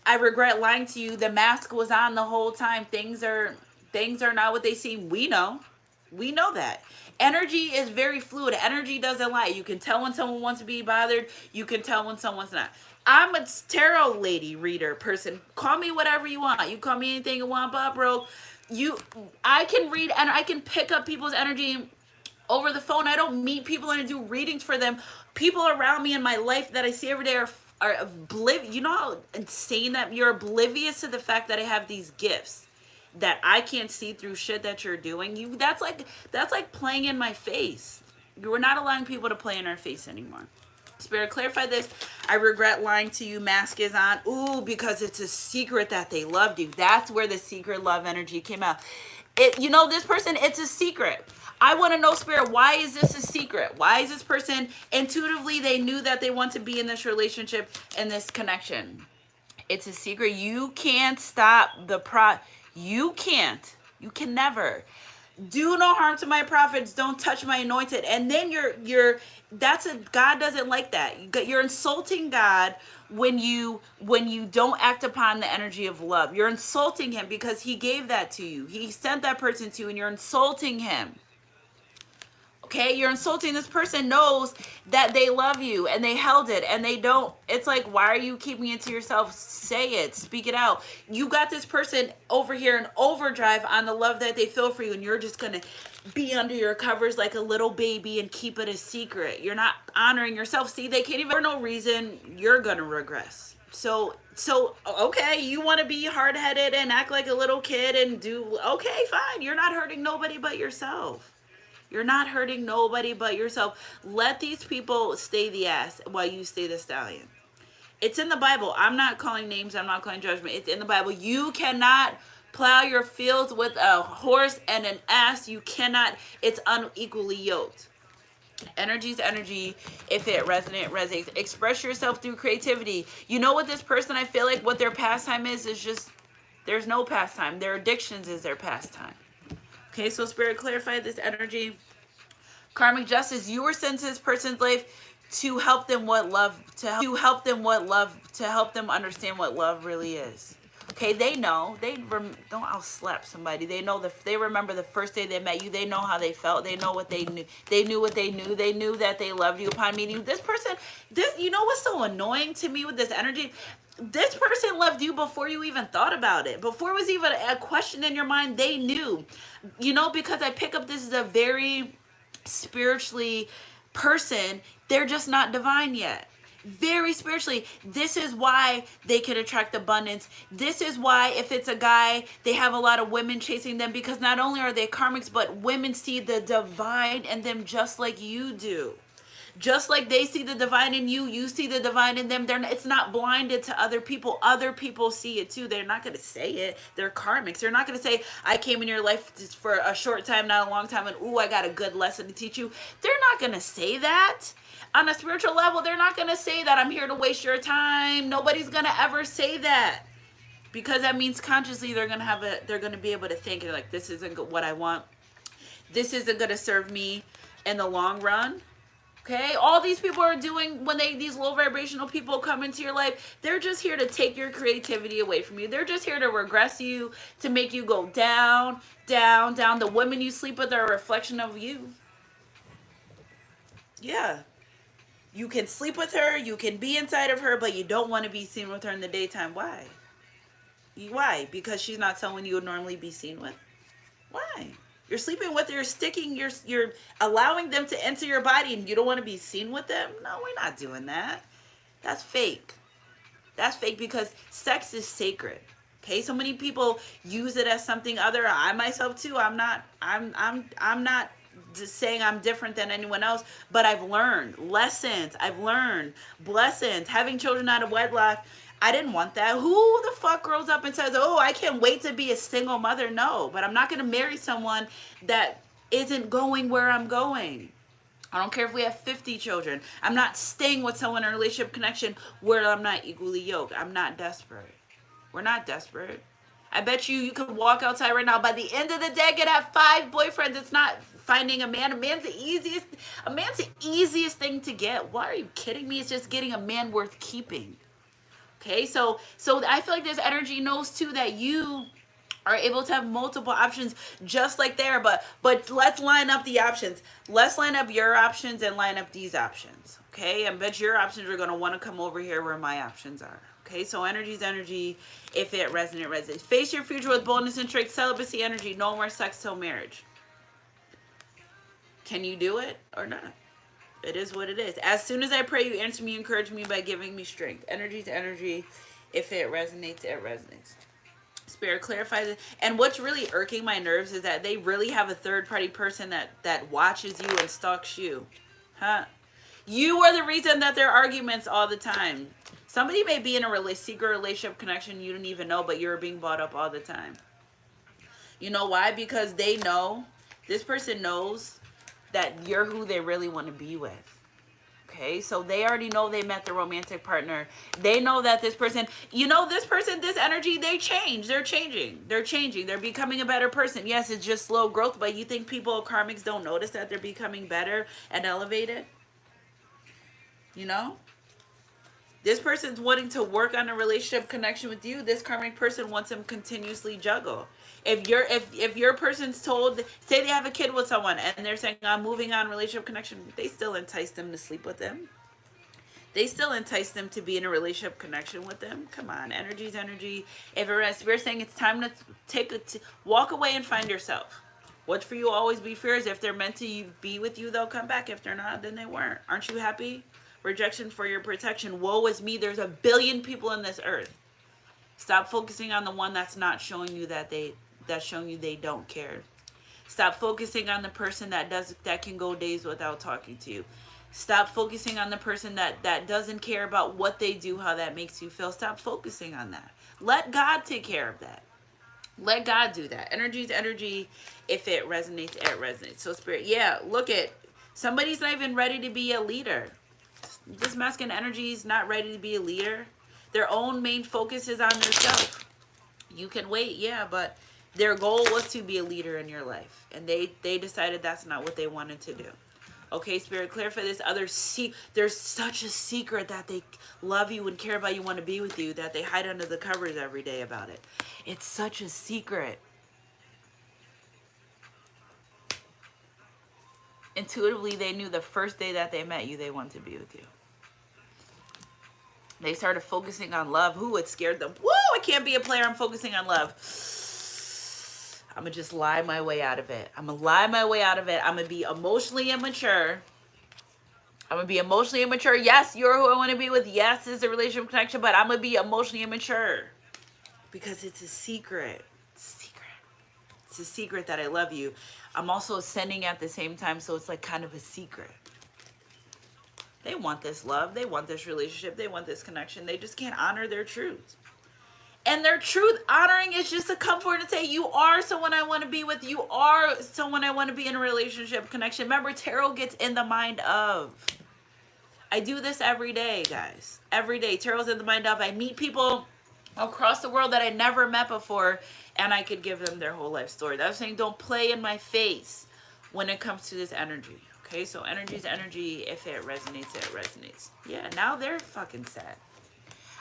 I regret lying to you. The mask was on the whole time. Things are not what they seem. We know that. Energy is very fluid. Energy doesn't lie. You can tell when someone wants to be bothered. You can tell when someone's not. I'm a tarot lady, reader, person. Call me whatever you want. You call me anything you want, but bro, I can read and I can pick up people's energy over the phone. I don't meet people and do readings for them. People around me in my life that I see every day are oblivious. You know how insane that you're oblivious to the fact that I have these gifts, that I can't see through shit that you're doing. That's like playing in my face. We're not allowing people to play in our face anymore. Spirit, clarify this. I regret lying to you. Mask is on. Ooh, because it's a secret that they loved you. That's where the secret love energy came out. This person, it's a secret. I want to know, Spirit, why is this a secret? Why is this person intuitively, they knew that they want to be in this relationship and this connection? It's a secret. You can't stop you can't. You can never. Do no harm to my prophets. Don't touch my anointed. And then God doesn't like that. You're insulting God when you don't act upon the energy of love. You're insulting him because he gave that to you. He sent that person to you, and you're insulting him. Okay, you're insulting. This person knows that they love you and they held it and they don't. It's like, why are you keeping it to yourself? Say it, speak it out. You got this person over here in overdrive on the love that they feel for you, and you're just gonna be under your covers like a little baby and keep it a secret. You're not honoring yourself. See, they can't even, for no reason, you're gonna regress. So okay, you want to be hard-headed and act like a little kid and do, okay, fine. You're not hurting nobody but yourself. You're not hurting nobody but yourself. Let these people stay the ass while you stay the stallion. It's in the Bible. I'm not calling names. I'm not calling judgment. It's in the Bible. You cannot plow your fields with a horse and an ass. You cannot. It's unequally yoked. Energy's energy. If it resonates. Express yourself through creativity. You know what this person, I feel like what their pastime is just, there's no pastime. Their addictions is their pastime. Okay, so Spirit, clarify this energy. Karmic justice. You were sent to this person's life to help them help them understand what love really is. Okay, they know. Don't I'll slap somebody. They know they remember the first day they met you. They know how they felt. They know what they knew. They knew what they knew. They knew that they loved you upon meeting you. This person, you know what's so annoying to me with this energy? This person loved you before you even thought about it. Before it was even a question in your mind, they knew. You know, because I pick up this is a very spiritually person. They're just not divine yet. Very spiritually. This is why they can attract abundance. This is why if it's a guy, they have a lot of women chasing them, because not only are they karmics, but women see the divine in them just like you do. Just like they see the divine in you, you see the divine in them. It's not blinded to other people. Other people see it too. They're not going to say it. They're karmics. They're not going to say, I came in your life just for a short time, not a long time, and ooh, I got a good lesson to teach you. They're not going to say that. On a spiritual level, they're not going to say that. I'm here to waste your time. Nobody's going to ever say that. Because that means consciously they're going to be able to think, like, this isn't what I want. This isn't going to serve me in the long run. Okay, all these people are doing when these low vibrational people come into your life, they're just here to take your creativity away from you. They're just here to regress you, to make you go down, down, down. The women you sleep with are a reflection of you. Yeah. You can sleep with her, you can be inside of her, but you don't want to be seen with her in the daytime. Why? Why? Because she's not someone you would normally be seen with? Why? You're sleeping with her, you're allowing them to enter your body and you don't want to be seen with them? No, we're not doing that. That's fake. That's fake because sex is sacred. Okay, so many people use it as something other. I myself too, I'm not just saying I'm different than anyone else, but I've learned lessons. I've learned blessings. Having children out of wedlock, I didn't want that. Who the fuck grows up and says, oh, I can't wait to be a single mother? No, but I'm not going to marry someone that isn't going where I'm going. I don't care if we have 50 children. I'm not staying with someone in a relationship connection where I'm not equally yoked. I'm not desperate. We're not desperate. I bet you could walk outside right now. By the end of the day, could have 5 boyfriends. It's not finding a man. A man's the easiest thing to get. Why are you kidding me? It's just getting a man worth keeping. Okay, so I feel like this energy knows too that you are able to have multiple options just like there, but let's line up the options. Let's line up your options and line up these options. Okay, I bet your options are going to want to come over here where my options are. Okay, so energy's energy. If it resonates. Face your future with boldness and strength. Celibacy energy. No more sex till marriage. Can you do it or not? It is what it is. As soon as I pray, you answer me, encourage me by giving me strength. Energy's energy. If it resonates, it resonates. Spirit, clarify this. And what's really irking my nerves is that they really have a third-party person that watches you and stalks you. Huh? You are the reason that there are arguments all the time. Somebody may be in a secret relationship connection you didn't even know, but you're being brought up all the time. You know why? Because they know, this person knows that you're who they really want to be with. Okay, so they already know they met the romantic partner. They know that this person, this energy, they change. They're changing. They're changing. They're becoming a better person. Yes, it's just slow growth, but you think people, karmics, don't notice that they're becoming better and elevated? You know? This person's wanting to work on a relationship connection with you. This karmic person wants them continuously juggle. If your person's told, say they have a kid with someone and they're saying, I'm moving on relationship connection, they still entice them to sleep with them. They still entice them to be in a relationship connection with them. Come on, energy's energy. If we're saying it's time to walk away and find yourself. What's for you always be fears. If they're meant to be with you, they'll come back. If they're not, then they weren't. Aren't you happy? Rejection for your protection. Woe is me. There's a billion people in this earth. Stop focusing on the one that's not showing you that's showing you they don't care. Stop focusing on the person that can go days without talking to you. Stop focusing on the person that doesn't care about what they do, how that makes you feel. Stop focusing on that. Let God take care of that. Let God do that. Energy is energy. If it resonates, it resonates. So spirit, yeah, look at, somebody's not even ready to be a leader. This masculine energy is not ready to be a leader. Their own main focus is on themselves. You can wait, yeah, but their goal was to be a leader in your life. And they decided that's not what they wanted to do. Okay, spirit, clear for this other there's such a secret that they love you and care about you, want to be with you, that they hide under the covers every day about it. It's such a secret. Intuitively, they knew the first day that they met you, they wanted to be with you. They started focusing on love. Ooh, it scared them. Woo, I can't be a player. I'm focusing on love. I'm going to just lie my way out of it. I'm going to lie my way out of it. I'm going to be emotionally immature. I'm going to be emotionally immature. Yes, you're who I want to be with. Yes, it's a relationship connection, but I'm going to be emotionally immature. Because it's a secret. It's a secret. It's a secret that I love you. I'm also ascending at the same time, so it's like kind of a secret. They want this love. They want this relationship. They want this connection. They just can't honor their truth. And their truth honoring is just a comfort and say, you are someone I want to be with. You are someone I want to be in a relationship connection. Remember, tarot gets in the mind of. I do this every day, guys. Every day. Tarot's in the mind of. I meet people across the world that I never met before, and I could give them their whole life story. That's saying don't play in my face when it comes to this energy. Okay, so energy is energy. If it resonates, it resonates. Yeah, now they're fucking sad.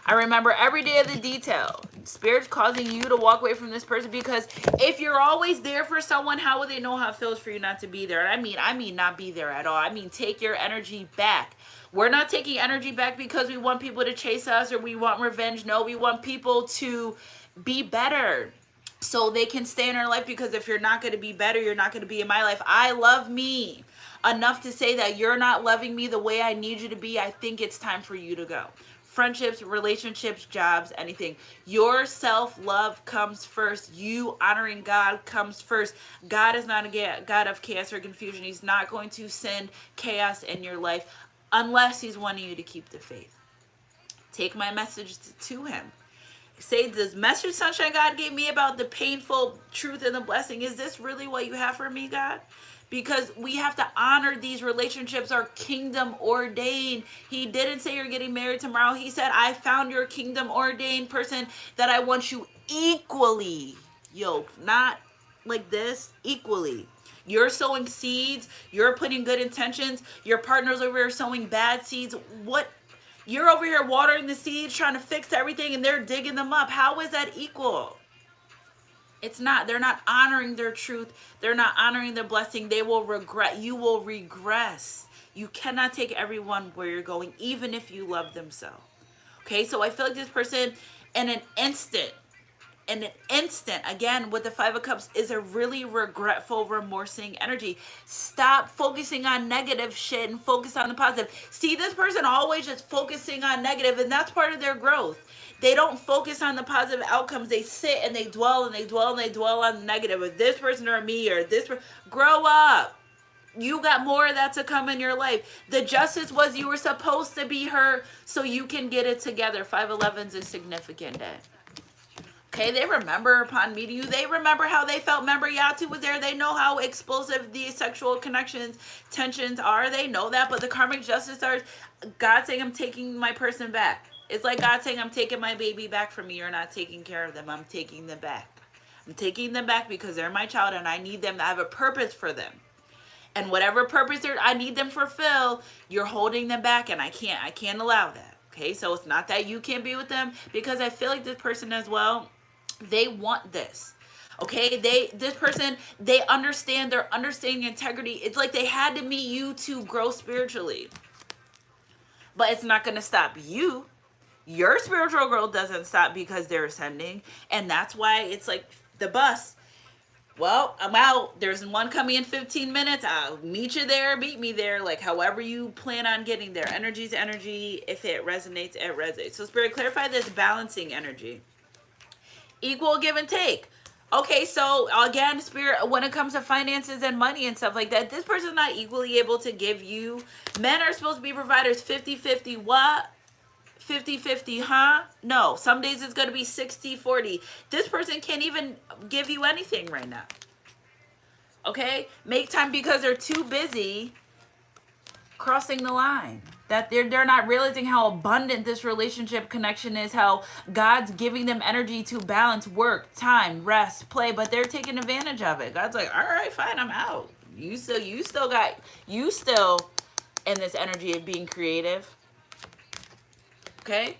I remember every day of the detail. Spirit's causing you to walk away from this person, because if you're always there for someone, how will they know how it feels for you not to be there? And I mean not be there at all. I mean take your energy back. We're not taking energy back because we want people to chase us or we want revenge. No, we want people to be better so they can stay in our life, because if you're not going to be better, you're not going to be in my life. I love me enough to say that you're not loving me the way I need you to be. I think it's time for you to go. Friendships, relationships, jobs, anything. Your self-love comes first. You honoring God comes first. God is not a God of chaos or confusion. He's not going to send chaos in your life unless he's wanting you to keep the faith. Take my message to him. Say, this message, sunshine, God gave me about the painful truth and the blessing. Is this really what you have for me, God? Because we have to honor these relationships are kingdom ordained. He didn't say you're getting married tomorrow. He said, I found your kingdom ordained person that I want you equally yoked. Not like this, equally. You're sowing seeds. You're putting good intentions. Your partner's over here sowing bad seeds. What? You're over here watering the seeds, trying to fix everything, and they're digging them up. How is that equal? It's not. They're not honoring their truth. They're not honoring their blessing. They will regret. You will regress. You cannot take everyone where you're going, even if you love them so. Okay, so I feel like this person, in an instant, again, with the Five of Cups, is a really regretful, remorsing energy. Stop focusing on negative shit and focus on the positive. See, this person always just focusing on negative, and that's part of their growth. They don't focus on the positive outcomes. They sit and they dwell and they dwell and they dwell on the negative. With this person or me or this person. Grow up. You got more of that to come in your life. The justice was you were supposed to be her so you can get it together. 511's a significant day. Okay, they remember upon meeting you. They remember how they felt. Remember, Yatu was there. They know how explosive these sexual connections, tensions are. They know that. But the karmic justice starts, God saying, I'm taking my person back. It's like God saying, I'm taking my baby back from you. You're not taking care of them. I'm taking them back. I'm taking them back because they're my child and I need them to have a purpose for them. And whatever purpose I need them to fulfill, you're holding them back, and I can't allow that. Okay, so it's not that you can't be with them, because I feel like this person as well, they want this. Okay, this person, they understand, they're understanding integrity. It's like they had to meet you to grow spiritually. But it's not going to stop you. Your spiritual growth doesn't stop because they're ascending. And that's why it's like the bus. Well, I'm out. There's one coming in 15 minutes. I'll meet you there, meet me there, like however you plan on getting there. Energy's energy. If it resonates, it resonates. So, Spirit, clarify this balancing energy. Equal give and take. Okay, so again, Spirit, when it comes to finances and money and stuff like that, this person's not equally able to give you. Men are supposed to be providers 50-50. What? 50-50, huh? No, some days it's going to be 60-40. This person can't even give you anything right now. Okay? Make time because they're too busy crossing the line. That they're not realizing how abundant this relationship connection is, how God's giving them energy to balance work, time, rest, play, but they're taking advantage of it. God's like, all right, fine, I'm out. You still in this energy of being creative. Okay?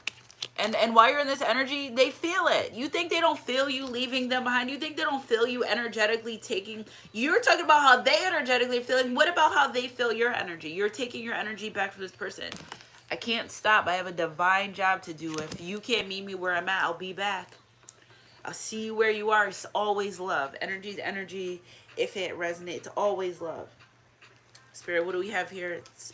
And while you're in this energy, they feel it. You think they don't feel you leaving them behind? You think they don't feel you energetically taking? You're talking about how they energetically feeling. What about how they feel your energy? You're taking your energy back from this person. I can't stop. I have a divine job to do. If you can't meet me where I'm at, I'll be back. I'll see you where you are. It's always love. Energy's energy. If it resonates, always love. Spirit, what do we have here? It's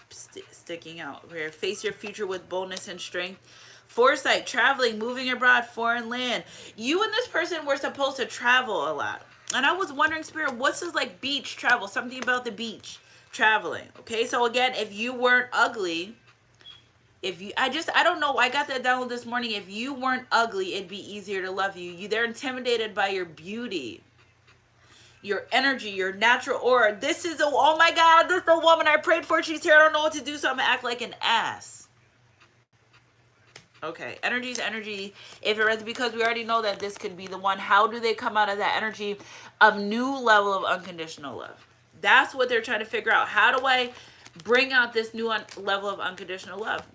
sticking out here. Face your future with boldness and strength. Foresight, traveling, moving abroad, foreign land. You and this person were supposed to travel a lot. And I was wondering, Spirit, what's this like beach travel? Something about the beach traveling. Okay, so again, if you weren't ugly, I don't know, I got that download this morning. If you weren't ugly, it'd be easier to love you. They're intimidated by your beauty, your energy, your natural aura. Oh my God, this is the woman I prayed for. She's here. I don't know what to do, so I'm gonna act like an ass. Okay, energy's energy. If it is, because we already know that this could be the one. How do they come out of that energy of new level of unconditional love? That's what they're trying to figure out. How do I bring out this new level of unconditional love?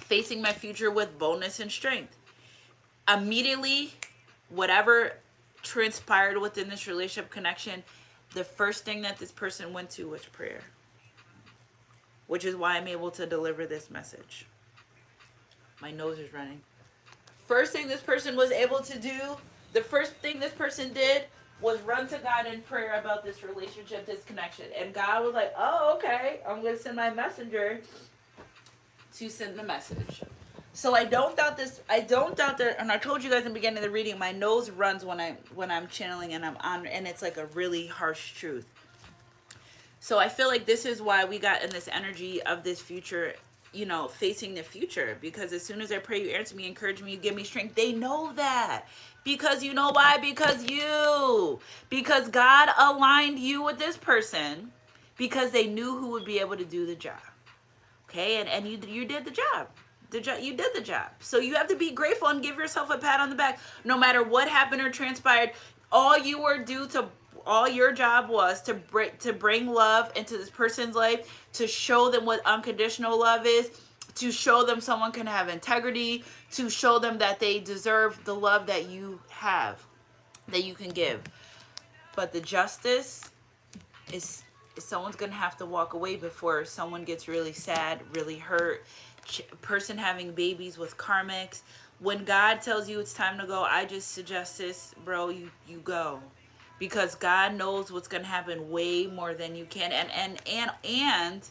Facing my future with boldness and strength. Immediately, whatever transpired within this relationship connection, the first thing that this person went to was prayer. Which is why I'm able to deliver this message. My nose is running. First thing this person was able to do, the first thing this person did was run to God in prayer about this relationship, this connection. And God was like, oh, okay, I'm going to send my messenger to send the message. So I don't doubt that, and I told you guys in the beginning of the reading, my nose runs when I'm channeling and I'm on, and it's like a really harsh truth. So I feel like this is why we got in this energy of this future, facing the future, because as soon as I pray, you answer me, encourage me, you give me strength. They know that. Because you know why? Because God aligned you with this person, because they knew who would be able to do the job. Okay, and you did the job. You did the job. So you have to be grateful and give yourself a pat on the back. No matter what happened or transpired, all your job was to bring love into this person's life, to show them what unconditional love is, to show them someone can have integrity, to show them that they deserve the love that you have, that you can give. But the justice is someone's going to have to walk away before someone gets really sad, really hurt. Person having babies with karmics. When God tells you it's time to go, I just suggest this, bro, you go. Because God knows what's going to happen way more than you can. And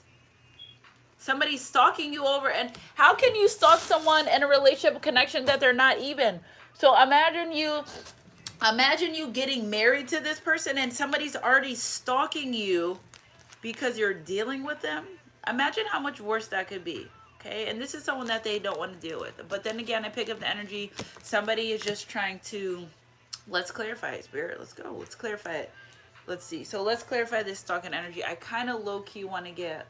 somebody's stalking you over. And how can you stalk someone in a relationship connection that they're not even? So imagine you getting married to this person and somebody's already stalking you because you're dealing with them. Imagine how much worse that could be. Okay, and this is someone that they don't want to deal with. But then again, I pick up the energy. Somebody is just trying to... Let's clarify it, Spirit. Let's go. Let's clarify it. Let's see. So let's clarify this stalking energy. I kind of low-key want to get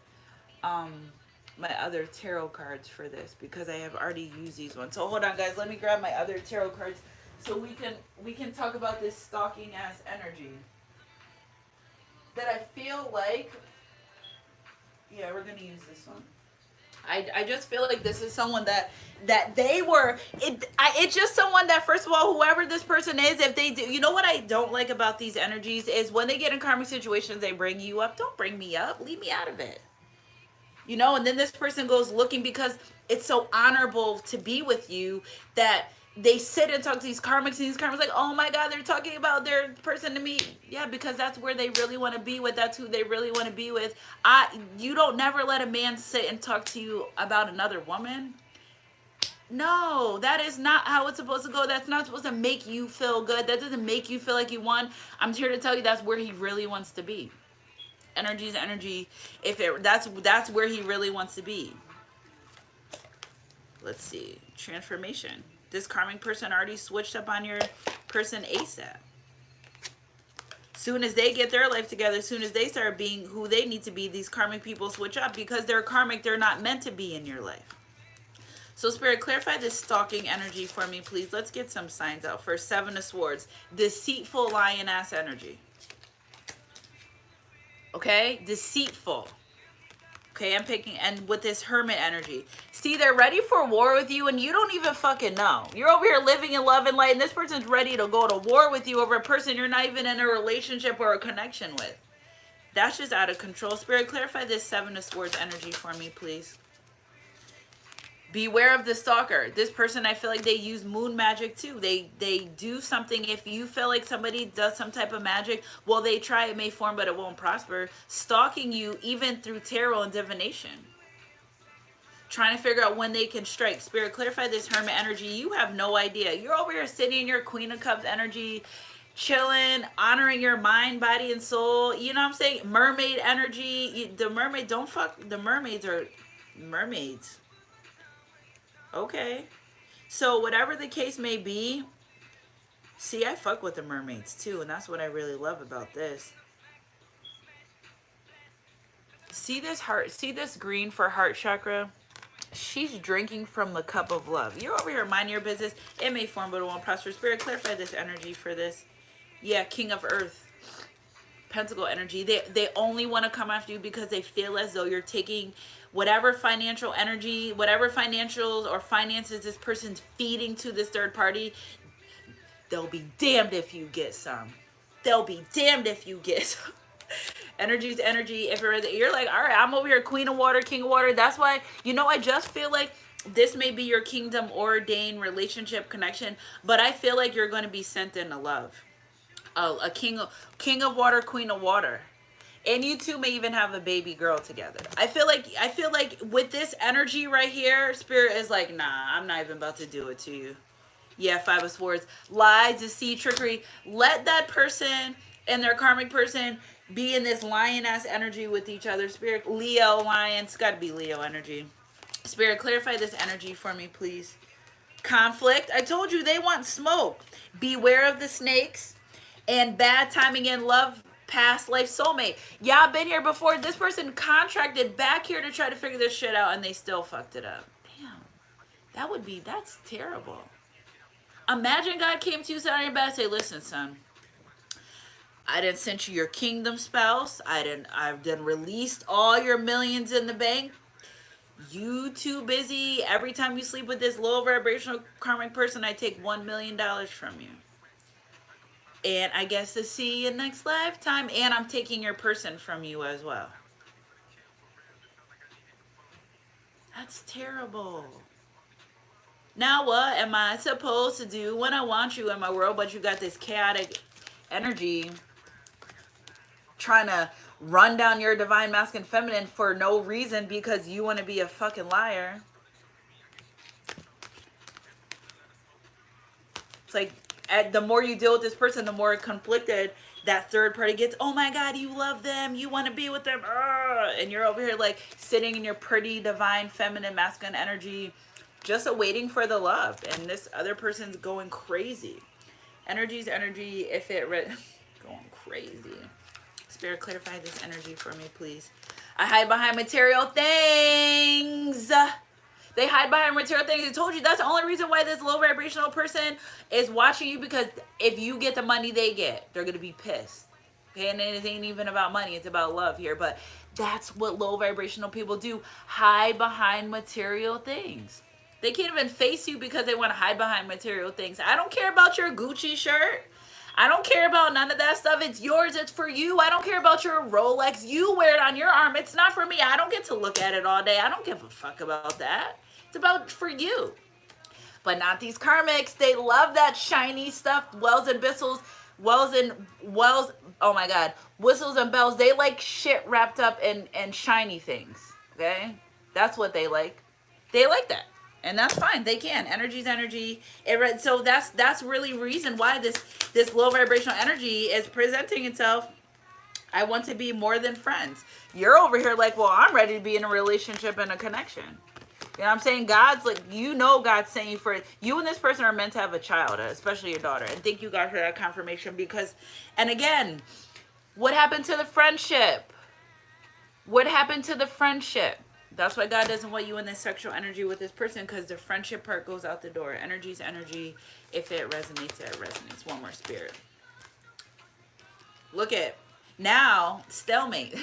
my other tarot cards for this, because I have already used these ones. So hold on, guys. Let me grab my other tarot cards so we can talk about this stalking ass energy. That I feel like... Yeah, we're going to use this one. I just feel like this is someone that they were, it's just someone that, first of all, whoever this person is, if they do, you know what I don't like about these energies is when they get in karmic situations, they bring you up. Don't bring me up. Leave me out of it. And then this person goes looking, because it's so honorable to be with you, that they sit and talk to these karmics, and these karmics like, oh my god, they're talking about their person to me. Yeah, because that's where they really want to be with. That's who they really want to be with. You don't never let a man sit and talk to you about another woman. No, that is not how it's supposed to go. That's not supposed to make you feel good. That doesn't make you feel like you won. I'm here to tell you that's where he really wants to be. Energy is energy. If it that's where he really wants to be. Let's see. Transformation. This karmic person already switched up on your person ASAP. Soon as they get their life together, soon as they start being who they need to be, these karmic people switch up because they're karmic. They're not meant to be in your life. So Spirit, clarify this stalking energy for me, please. Let's get some signs out. First, Seven of Swords. Deceitful lion-ass energy. Okay? Deceitful. Okay, I'm picking, and with this hermit energy. See, they're ready for war with you, and you don't even fucking know. You're over here living in love and light, and this person's ready to go to war with you over a person you're not even in a relationship or a connection with. That's just out of control. Spirit, clarify this Seven of Swords energy for me, please. Beware of the stalker. This person, I feel like they use moon magic too. They do something. If you feel like somebody does some type of magic, well, they try, it may form, but it won't prosper. Stalking you even through tarot and divination. Trying to figure out when they can strike. Spirit, clarify this hermit energy. You have no idea. You're over here sitting in your Queen of Cups energy, chilling, honoring your mind, body, and soul. You know what I'm saying? Mermaid energy. The mermaid, don't fuck. The mermaids are mermaids. Okay. So whatever the case may be, see, I fuck with the mermaids too, and that's what I really love about this. See this heart, see this green for heart chakra? She's drinking from the cup of love. You're over here minding your business. It may form, but it won't prosper. Spirit, clarify this energy for this. Yeah, King of Earth. Pentacle energy. They only want to come after you because they feel as though you're taking whatever financial energy, whatever financials or finances this person's feeding to this third party. They'll be damned if you get some. They'll be damned if you get some. Energy is energy. If you're like, all right, I'm over here, Queen of Water, King of Water. That's why, you know, I just feel like this may be your kingdom ordained relationship connection, but I feel like you're going to be sent into love. A king of water, Queen of Water. And you two may even have a baby girl together. I feel like with this energy right here, Spirit is like, nah, I'm not even about to do it to you. Yeah, Five of Swords. Lies, deceit, trickery. Let that person and their karmic person be in this lion-ass energy with each other. Spirit, Leo, lion. It's got to be Leo energy. Spirit, clarify this energy for me, please. Conflict. I told you they want smoke. Beware of the snakes. And bad timing in love, past life soulmate. Yeah, I've been here before. This person contracted back here to try to figure this shit out, and they still fucked it up. Damn. That's terrible. Imagine God came to you, sat on your bed, and say, listen, son, I done sent you your kingdom spouse. I've done released all your millions in the bank. You too busy. Every time you sleep with this low vibrational karmic person, I take $1 million from you. And I guess to see you next lifetime. And I'm taking your person from you as well. That's terrible. Now what am I supposed to do when I want you in my world, but you got this chaotic energy trying to run down your divine masculine feminine for no reason because you want to be a fucking liar? It's like, the more you deal with this person, the more conflicted that third party gets. Oh my God, you love them. You want to be with them. And you're over here like sitting in your pretty, divine, feminine, masculine energy, just awaiting for the love. And this other person's going crazy. Energy's energy. If it going crazy. Spirit, clarify this energy for me, please. I hide behind material things. They hide behind material things. I told you that's the only reason why this low vibrational person is watching you, because if you get the money they get, they're going to be pissed. Okay, and it ain't even about money. It's about love here. But that's what low vibrational people do. Hide behind material things. They can't even face you because they want to hide behind material things. I don't care about your Gucci shirt. I don't care about none of that stuff. It's yours. It's for you. I don't care about your Rolex. You wear it on your arm. It's not for me. I don't get to look at it all day. I don't give a fuck about that. It's about for you. But not these karmics. They love that shiny stuff. Wells and whistles, wells. Oh my God, whistles and bells. They like shit wrapped up in shiny things. Okay, that's what they like. They like that, and that's fine. They can. Energy's energy. So that's really reason why this low vibrational energy is presenting itself. I want to be more than friends. You're over here like, well, I'm ready to be in a relationship and a connection. You know what I'm saying? God's like, God's saying for you and this person are meant to have a child, especially your daughter. And thank you, God, for that confirmation. Because, and again, what happened to the friendship? What happened to the friendship? That's why God doesn't want you in this sexual energy with this person, because the friendship part goes out the door. Energy's energy. If it resonates, it resonates. One more spirit. Look at now, stalemate.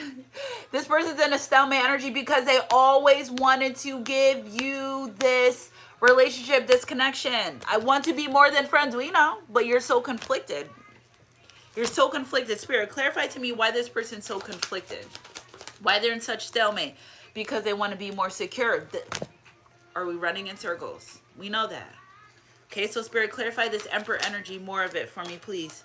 This person's in a stalemate energy because they always wanted to give you this relationship, this connection. I want to be more than friends. We know, but you're so conflicted. You're so conflicted. Spirit, clarify to me why this person's so conflicted. Why they're in such stalemate. Because they want to be more secure. Are we running in circles? We know that. Okay, so Spirit, clarify this Emperor energy. More of it for me, please.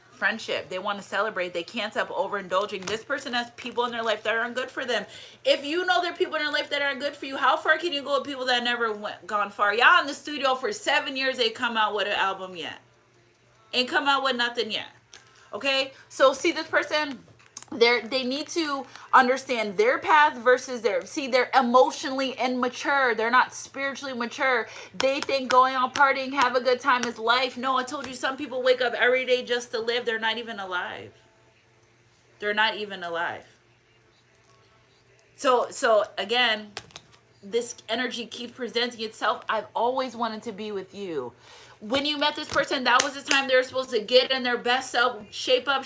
Friendship. They want to celebrate. They can't stop overindulging. This person has people in their life that aren't good for them. If you know there are people in your life that aren't good for you, how far can you go with people that never gone far? Y'all in the studio for 7 years, they come out with an album yet. Ain't come out with nothing yet. Okay? So see this person, they need to understand their path versus they're emotionally immature. They're not spiritually mature. They think going out partying, have a good time is life. No, I told you some people wake up every day just to live. They're not even alive. They're not even alive. So again, this energy keeps presenting itself. I've always wanted to be with you. When you met this person, that was the time they were supposed to get in their best self, shape up.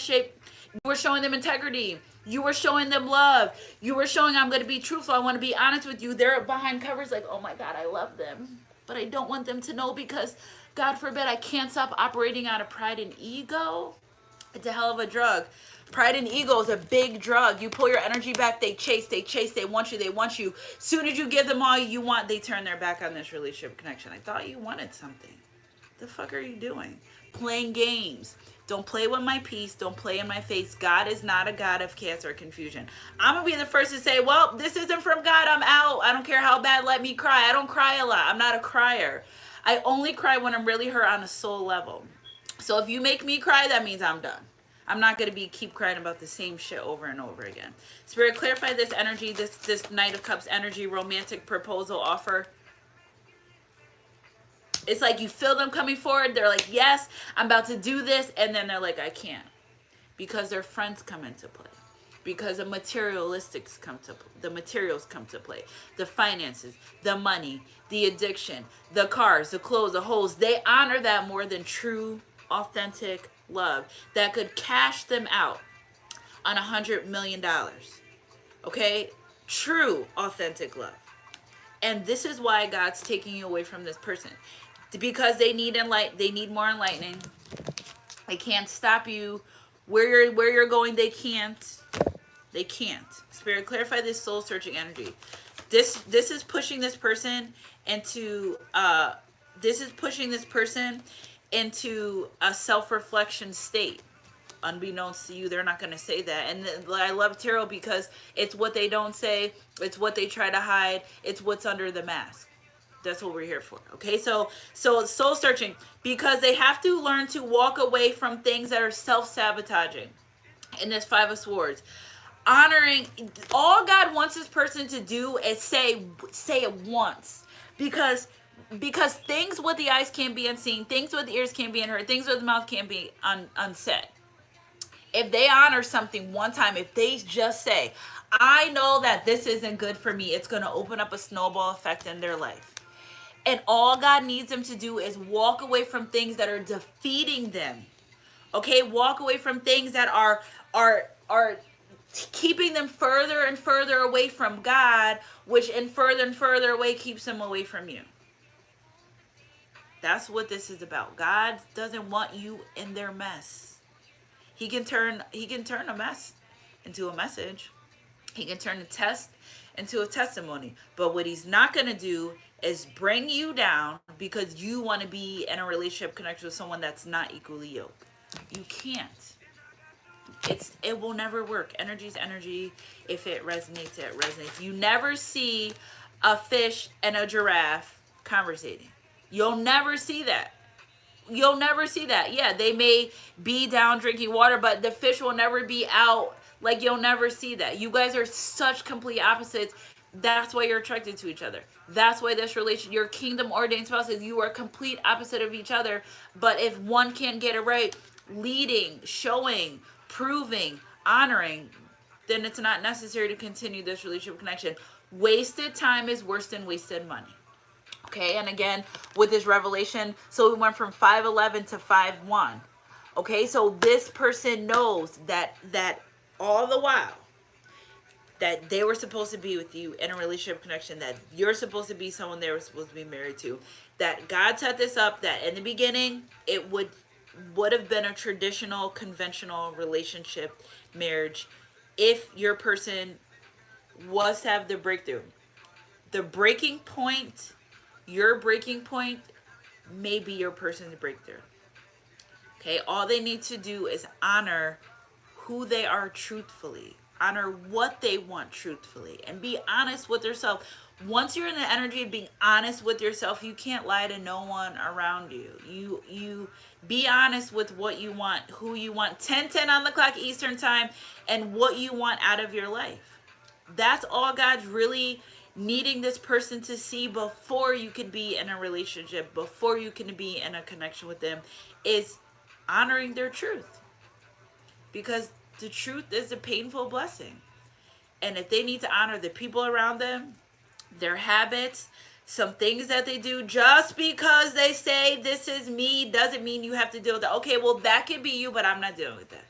You were showing them integrity. You were showing them love. You were showing, I'm going to be truthful. I want to be honest with you. They're behind covers like, oh my God, I love them. But I don't want them to know because, God forbid, I can't stop operating out of pride and ego. It's a hell of a drug. Pride and ego is a big drug. You pull your energy back, they chase, they want you. Soon as you give them all you want, they turn their back on this relationship connection. I thought you wanted something. The fuck are you doing? Playing games. Don't play with my peace. Don't play in my face. God is not a God of chaos or confusion. I'm going to be the first to say, well, this isn't from God. I'm out. I don't care how bad. Let me cry. I don't cry a lot. I'm not a crier. I only cry when I'm really hurt on a soul level. So if you make me cry, that means I'm done. I'm not going to keep crying about the same shit over and over again. Spirit, clarify this energy, this Knight of Cups energy, romantic proposal offer. It's like you feel them coming forward. They're like, yes, I'm about to do this. And then they're like, I can't. Because their friends come into play. Because the materials come to play. The finances, the money, the addiction, the cars, the clothes, the holes. They honor that more than true, authentic love that could cash them out on $100 million. Okay? True, authentic love. And this is why God's taking you away from this person. Because they need more enlightening. They can't stop you where you're going. They can't. Spirit, clarify this soul searching energy. This is pushing this person into a self-reflection state. Unbeknownst to you, they're not going to say that. And I love tarot because it's what they don't say. It's what they try to hide. It's what's under the mask. That's what we're here for. Okay, so soul searching, because they have to learn to walk away from things that are self-sabotaging. In this Five of Swords, honoring, all God wants this person to do is say it once, because things with the eyes can't be unseen, things with the ears can't be unheard, things with the mouth can't be unsaid. If they honor something one time, if they just say, I know that this isn't good for me, it's going to open up a snowball effect in their life. And all God needs them to do is walk away from things that are defeating them. Okay? Walk away from things that are keeping them further and further away from God, which in further and further away keeps them away from you. That's what this is about. God doesn't want you in their mess. He can turn a mess into a message. He can turn a test into a testimony. But what he's not going to do is bring you down because you want to be in a relationship connection with someone that's not equally yoked. You can't. It will never work. Energy's energy. If it resonates, it resonates. You never see a fish and a giraffe conversating. You'll never see that. You'll never see that. Yeah, they may be down drinking water, but the fish will never be out. Like, you'll never see that. You guys are such complete opposites. That's why you're attracted to each other. That's why this relation, your kingdom ordained spouses, you are complete opposite of each other. But if one can't get it right, leading, showing, proving, honoring, then it's not necessary to continue this relationship connection. Wasted time is worse than wasted money. Okay, and again, with this revelation, so we went from 5:11 to 5:1. Okay, so this person knows that all the while that they were supposed to be with you in a relationship connection, that you're supposed to be someone they were supposed to be married to, that God set this up, that in the beginning it would have been a traditional, conventional relationship, marriage, if your person was to have the breakthrough. The breaking point, your breaking point, may be your person's breakthrough. Okay, all they need to do is honor who they are truthfully, honor what they want truthfully, and be honest with yourself. Once you're in the energy of being honest with yourself, you can't lie to no one around you. You be honest with what you want, who you want. 10:10 on the clock Eastern time, and what you want out of your life. That's all God's really needing this person to see before you can be in a relationship, before you can be in a connection with them, is honoring their truth. Because the truth is a painful blessing. And if they need to honor the people around them, their habits, some things that they do, just because they say this is me doesn't mean you have to deal with that. Okay, well, that could be you, but I'm not dealing with that.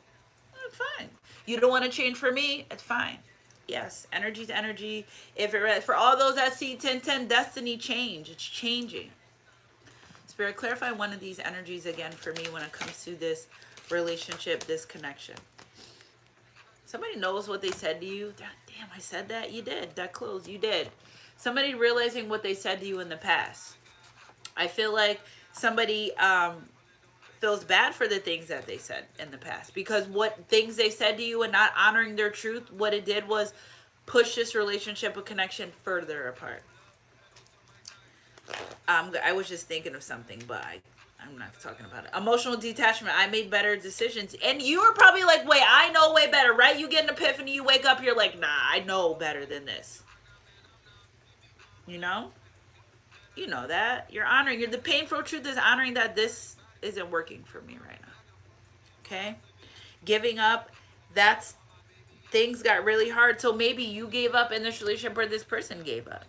That's fine. You don't want to change for me? It's fine. Yes, energy to energy. If it, for all those that see 10:10 destiny change, it's changing. Spirit, clarify one of these energies again for me when it comes to this relationship, this connection. Somebody knows what they said to you. Damn, I said that? You did. That close. You did. Somebody realizing what they said to you in the past. I feel like somebody feels bad for the things that they said in the past, because what things they said to you and not honoring their truth, what it did was push this relationship or connection further apart. I was just thinking of something, but I'm not talking about it. Emotional detachment. I made better decisions. And you were probably like, wait, I know way better, right? You get an epiphany, you wake up, you're like, nah, I know better than this. You know? You know that. You're honoring. The painful truth is honoring that this isn't working for me right now. Okay? Giving up, that's, things got really hard. So maybe you gave up in this relationship or this person gave up.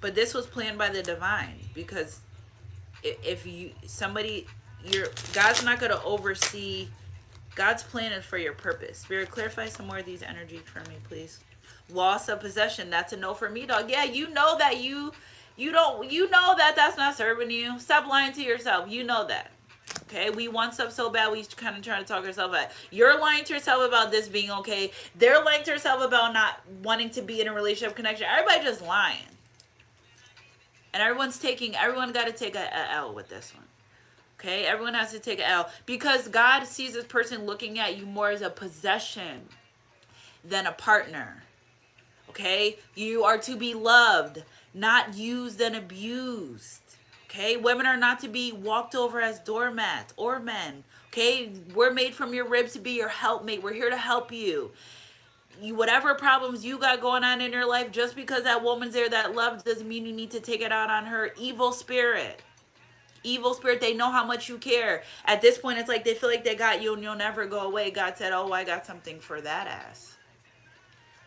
But this was planned by the divine, because if you, somebody, God's not going to oversee. God's plan is for your purpose. Spirit, clarify some more of these energies for me, please. Loss of possession. That's a no for me, dog. Yeah, you know that you know that that's not serving you. Stop lying to yourself. You know that. Okay, we want stuff so bad, we kind of try to talk ourselves out. You're lying to yourself about this being okay. They're lying to yourself about not wanting to be in a relationship connection. Everybody just lying. And everyone got to take a L with this one. Okay, everyone has to take an L, because God sees this person looking at you more as a possession than a partner. Okay, you are to be loved, not used and abused. Okay, women are not to be walked over as doormats, or men. Okay, we're made from your ribs to be your helpmate. We're here to help you. Whatever problems you got going on in your life, just because that woman's there that loves doesn't mean you need to take it out on her. Evil spirit, they know how much you care. At this point, it's like they feel like they got you and you'll never go away. God said, oh, I got something for that ass.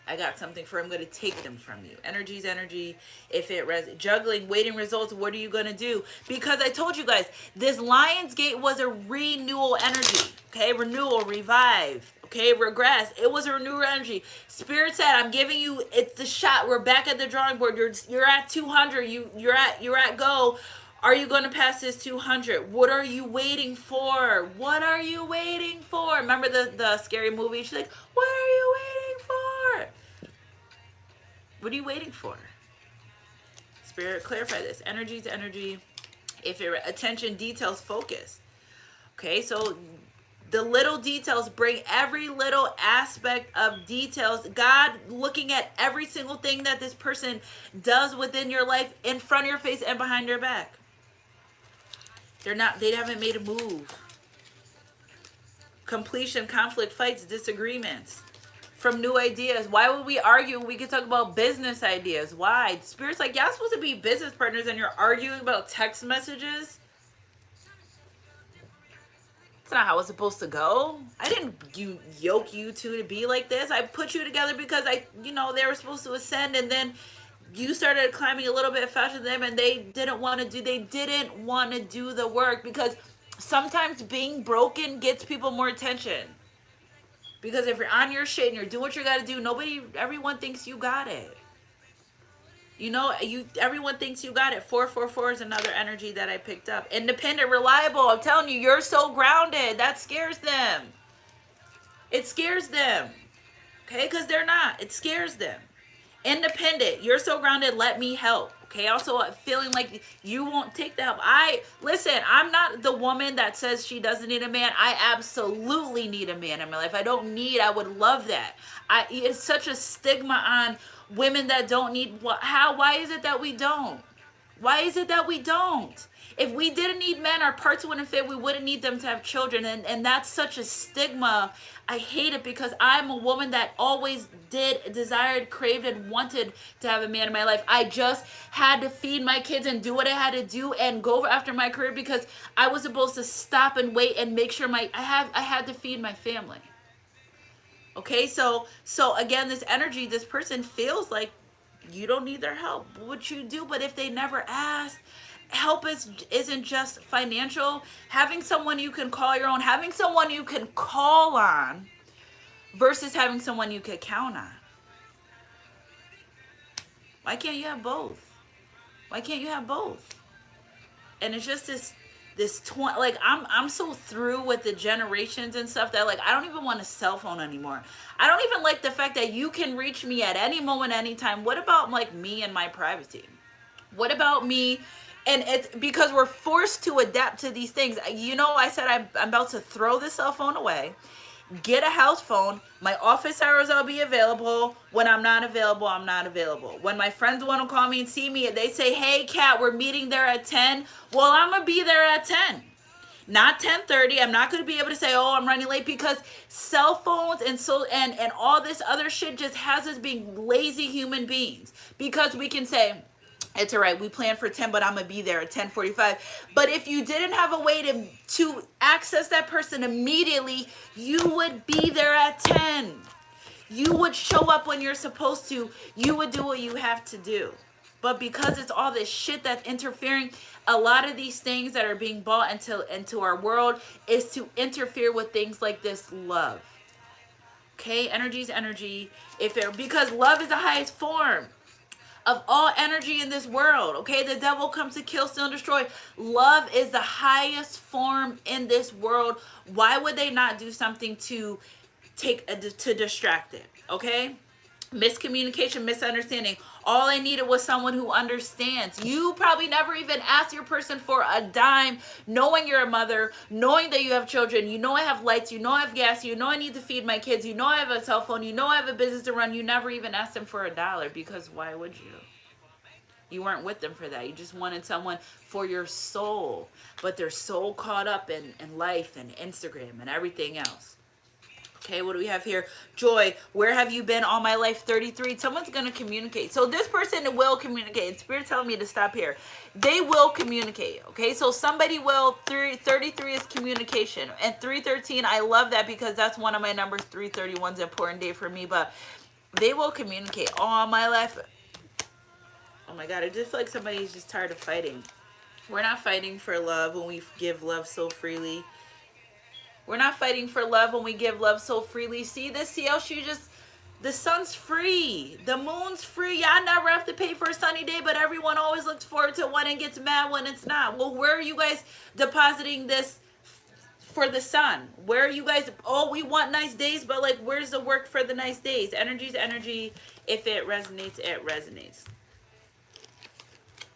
I got something for, I'm going to take them from you. Energy's energy. If it juggling, waiting results, what are you going to do? Because I told you guys, this Lion's Gate was a renewal energy. Okay, renewal, revive. Okay, regress. It was a renewal energy. Spirit said, I'm giving you, it's the shot. We're back at the drawing board. You're at 200. You're at go. Are you going to pass this 200? What are you waiting for? What are you waiting for? Remember the scary movie? She's like, what are you waiting for? What are you waiting for? Spirit, clarify this. Energy to energy. If your attention, details, focus. Okay, so the little details, bring every little aspect of details. God looking at every single thing that this person does within your life, in front of your face and behind your back. They haven't made a move. Completion, conflict, fights, disagreements. From new ideas. Why would we argue? We could talk about business ideas. Why? Spirit's like, y'all supposed to be business partners and you're arguing about text messages? That's not how it's supposed to go. I didn't yoke you two to be like this. I put you together because they were supposed to ascend, and then you started climbing a little bit faster than them, and they didn't want to do the work, because sometimes being broken gets people more attention. Because if you're on your shit and you're doing what you got to do, everyone thinks you got it. Everyone thinks you got it. 444 is another energy that I picked up. Independent, reliable. I'm telling you, you're so grounded. That scares them. It scares them. Okay? Because they're not. It scares them. Independent. You're so grounded. Let me help. Okay? Also, feeling like you won't take the help. I'm not the woman that says she doesn't need a man. I absolutely need a man in my life. I would love that. It's such a stigma on women that don't need. Why is it that we don't? Why is it that we don't? If we didn't need men, our parts wouldn't fit. We wouldn't need them to have children. And that's such a stigma. I hate it, because I'm a woman that always desired, craved, and wanted to have a man in my life. I just had to feed my kids and do what I had to do and go after my career, because I was supposed to stop and wait and make sure I had to feed my family. Okay, so again, this energy, this person feels like you don't need their help. What you do, but if they never ask, help isn't just financial. Having someone you can call your own, having someone you can call on versus having someone you can count on. Why can't you have both? Why can't you have both? And it's just I'm so through with the generations and stuff that I don't even want a cell phone anymore. I don't even like the fact that you can reach me at any moment, anytime. What about me and my privacy? What about me? And it's because we're forced to adapt to these things. I said I'm about to throw the cell phone away, get a house phone. My office hours, I'll be available. When I'm not available, I'm not available. When my friends want to call me and see me, they say, hey, Kat, we're meeting there at 10. Well, I'm going to be there at 10. Not 10:30. I'm not going to be able to say, oh, I'm running late, because cell phones and all this other shit just has us being lazy human beings. Because we can say, it's all right, we planned for 10, but I'm going to be there at 10:45. But if you didn't have a way to access that person immediately, you would be there at 10. You would show up when you're supposed to. You would do what you have to do. But because it's all this shit that's interfering, a lot of these things that are being brought into our world is to interfere with things like this love. Okay? Energy is energy. Because love is the highest form of all energy in this world. Okay? The devil comes to kill, steal, and destroy. Love is the highest form in this world. Why would they not do something to distract it? Okay? Miscommunication, misunderstanding. All I needed was someone who understands. You probably never even asked your person for a dime, knowing you're a mother, knowing that you have children. You know I have lights. You know I have gas. You know I need to feed my kids. You know I have a cell phone. You know I have a business to run. You never even asked them for $1, because why would you? You weren't with them for that. You just wanted someone for your soul. But they're so caught up in life and Instagram and everything else. Okay, what do we have here? Joy, where have you been all my life? 33. Someone's going to communicate. So this person will communicate. Spirit telling me to stop here. They will communicate. Okay, so somebody will. 33 is communication. And 313, I love that, because that's one of my numbers. 331's an important day for me. But they will communicate all my life. Oh my God, I just feel like somebody's just tired of fighting. We're not fighting for love when we give love so freely. We're not fighting for love when we give love so freely. See this? See how she just The sun's free. The moon's free. Y'all never have to pay for a sunny day, but everyone always looks forward to one and gets mad when it's not. Well, where are you guys depositing this for the sun? Where are you guys? Oh, we want nice days, but like, where's the work for the nice days? Energy's energy. If it resonates, it resonates.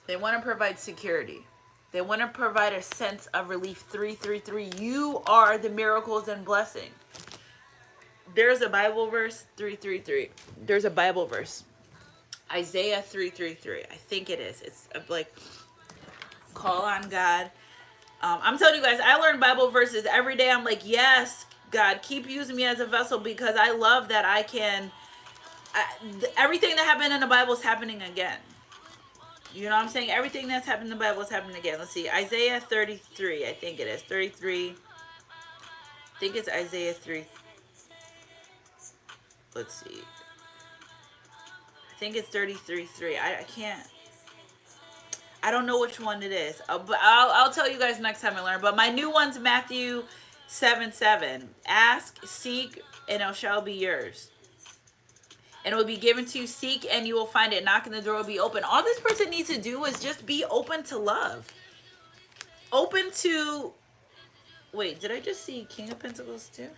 They want to provide security. They want to provide a sense of relief. 333. You are the miracles and blessing. There's a Bible verse. 333. There's a Bible verse. Isaiah 333. I think it is. It's like, call on God. I'm telling you guys, I learn Bible verses every day. I'm like, yes, God, keep using me as a vessel, because I love that I can. Everything that happened in the Bible is happening again. You know what I'm saying? Everything that's happened in the Bible is happening again. Let's see. Isaiah 33. I think it is. 33. I think it's Isaiah 3. Let's see. I think it's 33:3. I can't. I don't know which one it is. But I'll tell you guys next time I learn. But my new one's Matthew 7:7. Ask, seek, and it shall be yours. And it will be given to you. Seek and you will find it. Knock and the door will be open. All this person needs to do is just be open to love. Open to... Wait, did I just see King of Pentacles too?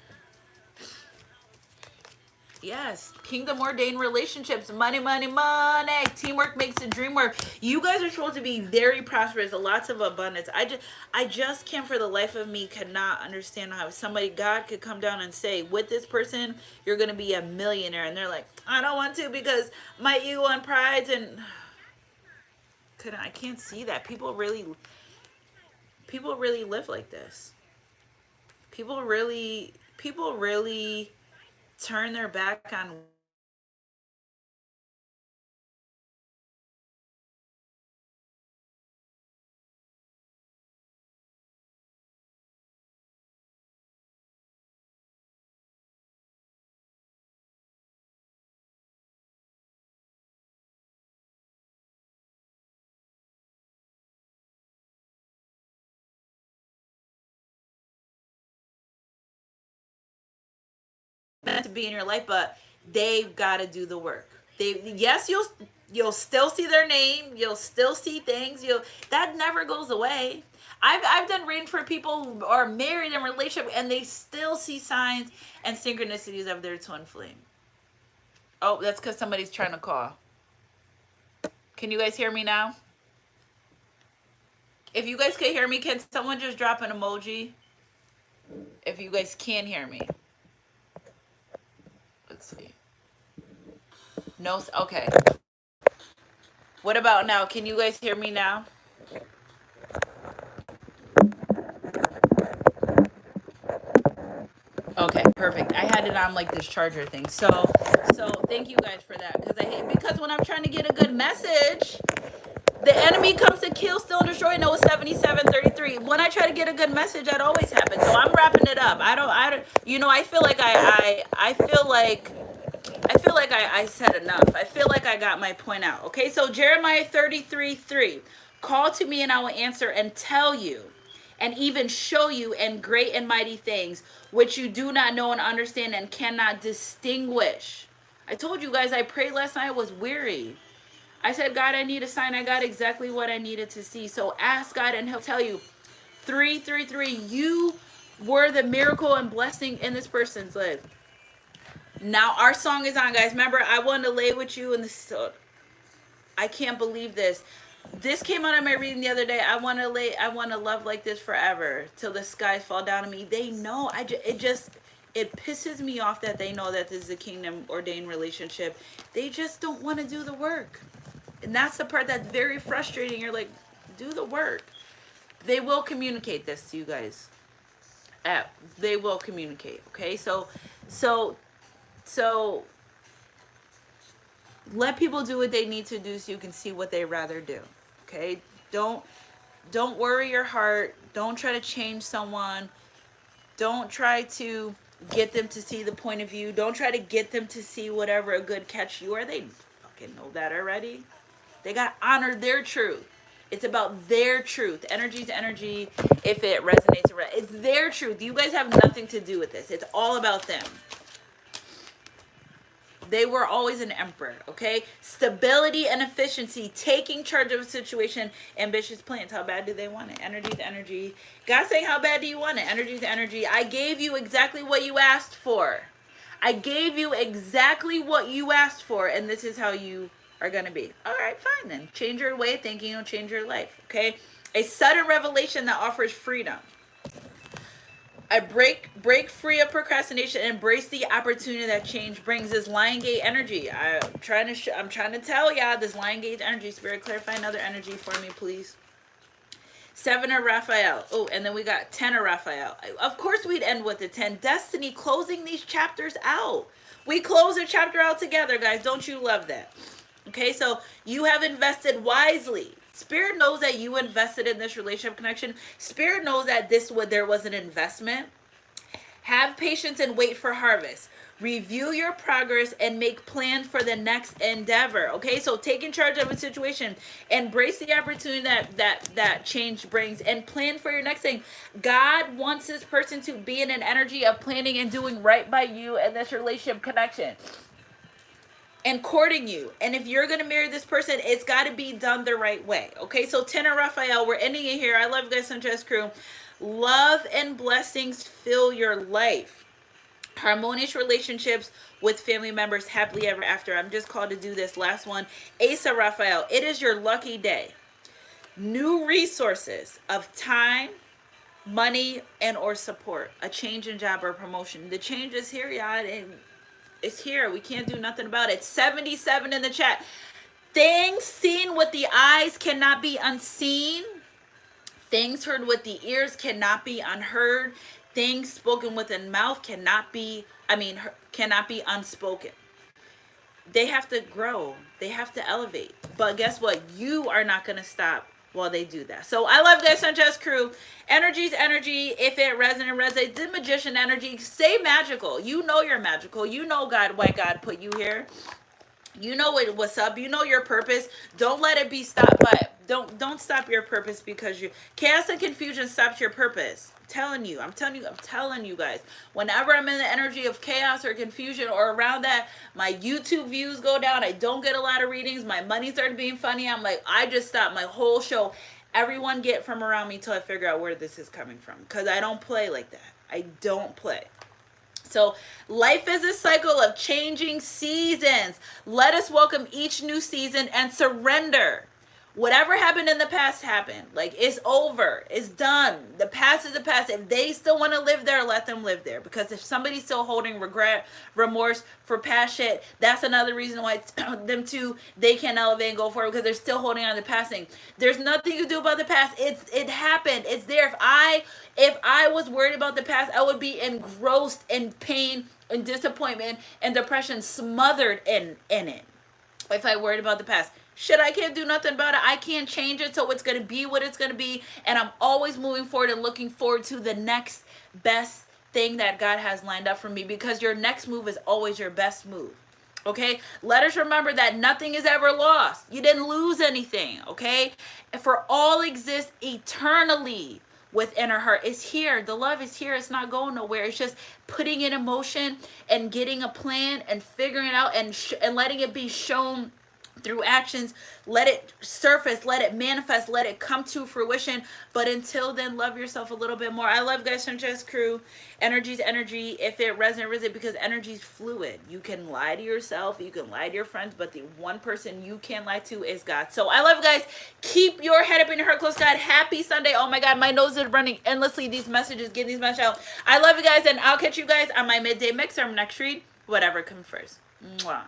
Yes. Kingdom ordained relationships. Money, money, money. Teamwork makes the dream work. You guys are supposed to be very prosperous. Lots of abundance. I just can't for the life of me cannot understand how somebody, God, could come down and say, with this person, you're going to be a millionaire. And they're like, I don't want to because my ego and pride and... I can't see that. People really live like this. People really turn their back on meant to be in your life, but they've got to do the work. Yes, you'll still see their name, you'll still see things, that never goes away. I've done reading for people who are married in relationship and they still see signs and synchronicities of their twin flame. Oh, that's because somebody's trying to call. Can you guys hear me now? If you guys can hear me, can someone just drop an emoji? If you guys can hear me. Let's see. No, okay. What about now? Can you guys hear me now? Okay, perfect. I had it on like this charger thing. So thank you guys for that, because when I'm trying to get a good message, the enemy comes to kill, steal, and destroy. No, it's 77:33. When I try to get a good message, that always happens. So I'm wrapping it up. I don't. I feel like I said enough. I feel like I got my point out. Okay, so Jeremiah 33:3. Call to me and I will answer and tell you and even show you and great and mighty things which you do not know and understand and cannot distinguish. I told you guys I prayed last night. I was weary. I said, God, I need a sign. I got exactly what I needed to see. So ask God and he'll tell you. 333, you were the miracle and blessing in this person's life. Now our song is on, guys. Remember, I wanted to lay with you in this. I can't believe this. This came out of my reading the other day. I want to love like this forever till the skies fall down on me. They know. It pisses me off that they know that this is a kingdom ordained relationship. They just don't want to do the work. And that's the part that's very frustrating. You're like, do the work. They will communicate this to you guys. They will communicate. Okay. So let people do what they need to do so you can see what they rather do. Okay. Don't worry your heart. Don't try to change someone. Don't try to get them to see the point of view. Don't try to get them to see whatever a good catch you are. They fucking know that already. They got to honor their truth. It's about their truth. Energy to energy. If it resonates, it's their truth. You guys have nothing to do with this. It's all about them. They were always an emperor, okay? Stability and efficiency, taking charge of a situation, ambitious plans. How bad do they want it? Energy to energy. God saying, how bad do you want it? Energy to energy. I gave you exactly what you asked for. I gave you exactly what you asked for, and this is how you are going to be. All right, fine then. Change your way of thinking, you'll change your life, okay? A sudden revelation that offers freedom. I break free of procrastination and embrace the opportunity that change brings. This Lion Gate energy. I'm trying to tell y'all this Lion Gate energy. Spirit, clarify another energy for me, please. 7 of Raphael. Oh, and then we got 10 of Raphael. Of course we'd end with the 10. Destiny, closing these chapters out. We close a chapter out together, guys. Don't you love that? Okay, so you have invested wisely. Spirit knows that you invested in this relationship connection. Spirit knows that there was an investment. Have patience and wait for harvest. Review your progress and make plans for the next endeavor. Okay, so taking charge of a situation, embrace the opportunity that change brings, and plan for your next thing. God wants this person to be in an energy of planning and doing right by you and this relationship connection. And courting you. And if you're going to marry this person, it's got to be done the right way. Okay, so 10 of Raphael, we're ending it here. I love you guys, Sanchez crew. Love and blessings fill your life. Harmonious relationships with family members, happily ever after. I'm just called to do this last one. Ace of Raphael, it is your lucky day. New resources of time, money, and or support. A change in job or promotion. The change is here, y'all. It's here. We can't do nothing about it. 77 in the chat. Things seen with the eyes cannot be unseen. Things heard with the ears cannot be unheard. Things spoken with the mouth cannot be unspoken. They have to grow. They have to elevate. But guess what? You are not going to stop while they do that. So I love that, Sanchez crew. Energy's energy. If it resonates. The magician energy. Stay magical. You know you're magical. You know why God put you here. You know what's up. You know your purpose. Don't let it be stopped by. Don't stop your purpose because chaos and confusion stops your purpose. I'm telling you guys. Whenever I'm in the energy of chaos or confusion or around that, my YouTube views go down. I don't get a lot of readings. My money started being funny. I'm like, I just stopped my whole show. Everyone get from around me till I figure out where this is coming from. Because I don't play like that. I don't play. So life is a cycle of changing seasons. Let us welcome each new season and surrender. Whatever happened in the past happened. Like, it's over. It's done. The past is the past. If they still want to live there, let them live there. Because if somebody's still holding regret, remorse for past shit, that's another reason why they can't elevate and go forward, because they're still holding on to the past thing. There's nothing you can do about the past. It happened. It's there. If I was worried about the past, I would be engrossed in pain and disappointment and depression, smothered in it. If I worried about the past. Shit, I can't do nothing about it. I can't change it, so it's going to be what it's going to be. And I'm always moving forward and looking forward to the next best thing that God has lined up for me, because your next move is always your best move. Okay? Let us remember that nothing is ever lost. You didn't lose anything. Okay? For all exists eternally within our heart. It's here. The love is here. It's not going nowhere. It's just putting it in motion and getting a plan and figuring it out and letting it be shown through actions. Let it surface, let it manifest, let it come to fruition. But until then, love yourself a little bit more. I love guys, Sanchez crew. Energy's energy. If it resonates, because energy's fluid. You can lie to yourself, you can lie to your friends, but the one person you can't lie to is God. So I love you guys. Keep your head up and your heart close, God. Happy Sunday. Oh my God, my nose is running endlessly. These messages, getting these messages out. I love you guys, and I'll catch you guys on my midday mix or next read. Whatever comes first. Mwah.